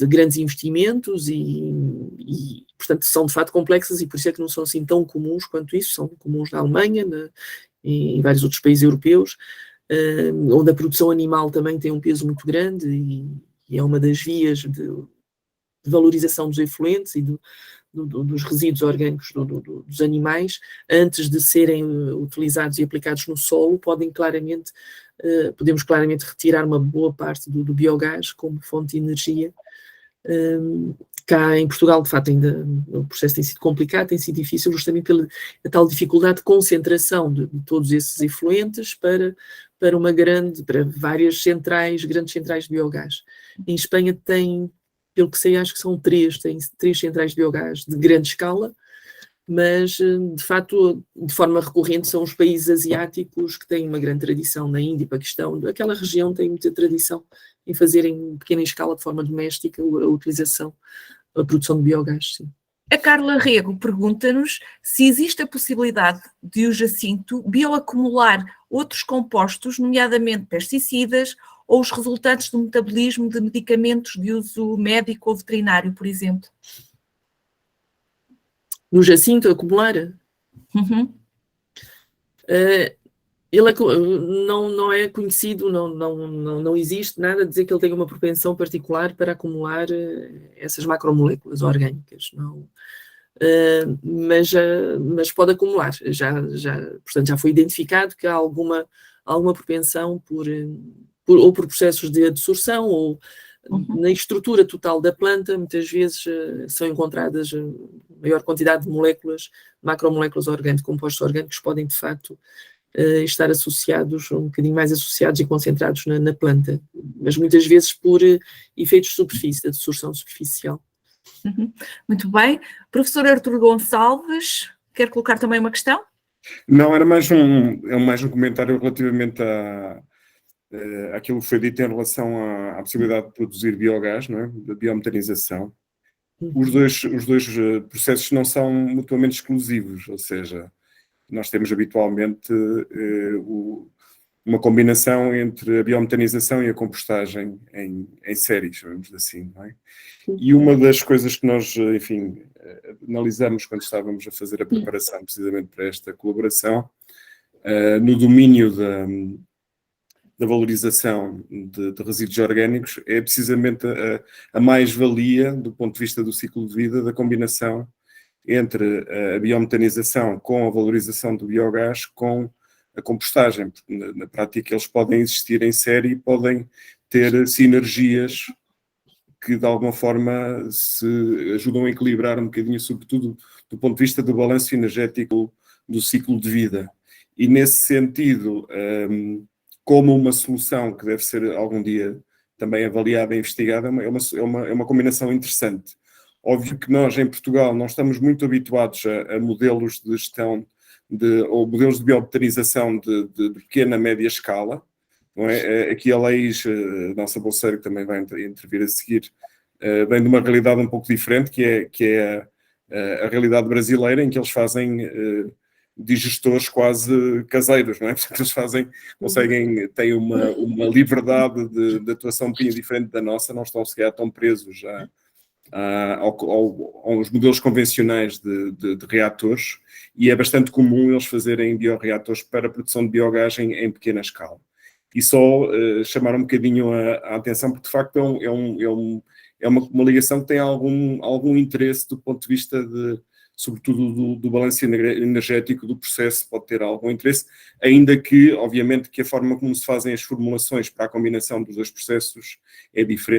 grandes investimentos e, portanto, são de facto complexas e por isso é que não são assim tão comuns quanto isso, são comuns na Alemanha e em vários outros países europeus, onde a produção animal também tem um peso muito grande e é uma das vias de valorização dos efluentes e dos resíduos orgânicos dos animais, antes de serem utilizados e aplicados no solo, podemos claramente retirar uma boa parte do biogás como fonte de energia. Cá em Portugal, de facto, ainda o processo tem sido complicado, tem sido difícil justamente pela tal dificuldade de concentração de todos esses efluentes para várias grandes centrais de biogás. Em Espanha tem, pelo que sei, acho que são três centrais de biogás de grande escala, mas, de facto, de forma recorrente são os países asiáticos que têm uma grande tradição, na Índia e Paquistão. Aquela região tem muita tradição em fazer em pequena escala, de forma doméstica, a produção de biogás, sim. A Carla Rego pergunta-nos se existe a possibilidade de o Jacinto bioacumular outros compostos, nomeadamente pesticidas, ou os resultantes do metabolismo de medicamentos de uso médico ou veterinário, por exemplo. No Jacinto, acumular? Uhum. Ele não é conhecido, não existe nada a dizer que ele tenha uma propensão particular para acumular essas macromoléculas orgânicas. Não. Mas pode acumular. Portanto, já foi identificado que há alguma propensão ou por processos de adsorção ou na estrutura total da planta, muitas vezes são encontradas maior quantidade de moléculas, macromoléculas orgânicas, compostos orgânicos, podem de facto estar associados, um bocadinho mais associados e concentrados na planta, mas muitas vezes por efeitos de superfície, de absorção superficial. Muito bem. Professor Artur Gonçalves, quer colocar também uma questão? Não, era mais um comentário relativamente àquilo que foi dito em relação à possibilidade de produzir biogás, não é? Da biometanização. Os dois processos não são mutuamente exclusivos, ou seja, nós temos habitualmente uma combinação entre a biometanização e a compostagem em séries, vamos dizer assim, não é? E uma das coisas que nós, enfim, analisamos quando estávamos a fazer a preparação precisamente para esta colaboração, no domínio da valorização de resíduos orgânicos, é precisamente a mais-valia do ponto de vista do ciclo de vida da combinação entre a biometanização com a valorização do biogás com a compostagem, porque na prática eles podem existir em série e podem ter sinergias que de alguma forma se ajudam a equilibrar um bocadinho, sobretudo do ponto de vista do balanço energético do ciclo de vida. E nesse sentido, como uma solução que deve ser algum dia também avaliada e investigada, é uma combinação interessante. Óbvio que nós, em Portugal, não estamos muito habituados a modelos de gestão ou modelos de biometanização de pequena, média escala. Não é? Aqui a Leis, a nossa bolseira, que também vai intervir a seguir, vem de uma realidade um pouco diferente, que é a realidade brasileira, em que eles fazem digestores quase caseiros, não é? Portanto, eles têm uma liberdade de atuação um bocadinho diferente da nossa, não estão sequer tão presos aos modelos convencionais de reatores, e é bastante comum eles fazerem bioreatores para a produção de biogás em pequena escala. E só chamar um bocadinho a atenção, porque de facto é uma ligação que tem algum interesse do ponto de vista sobretudo do balanço energético do processo, pode ter algum interesse, ainda que, obviamente, que a forma como se fazem as formulações para a combinação dos dois processos é diferente.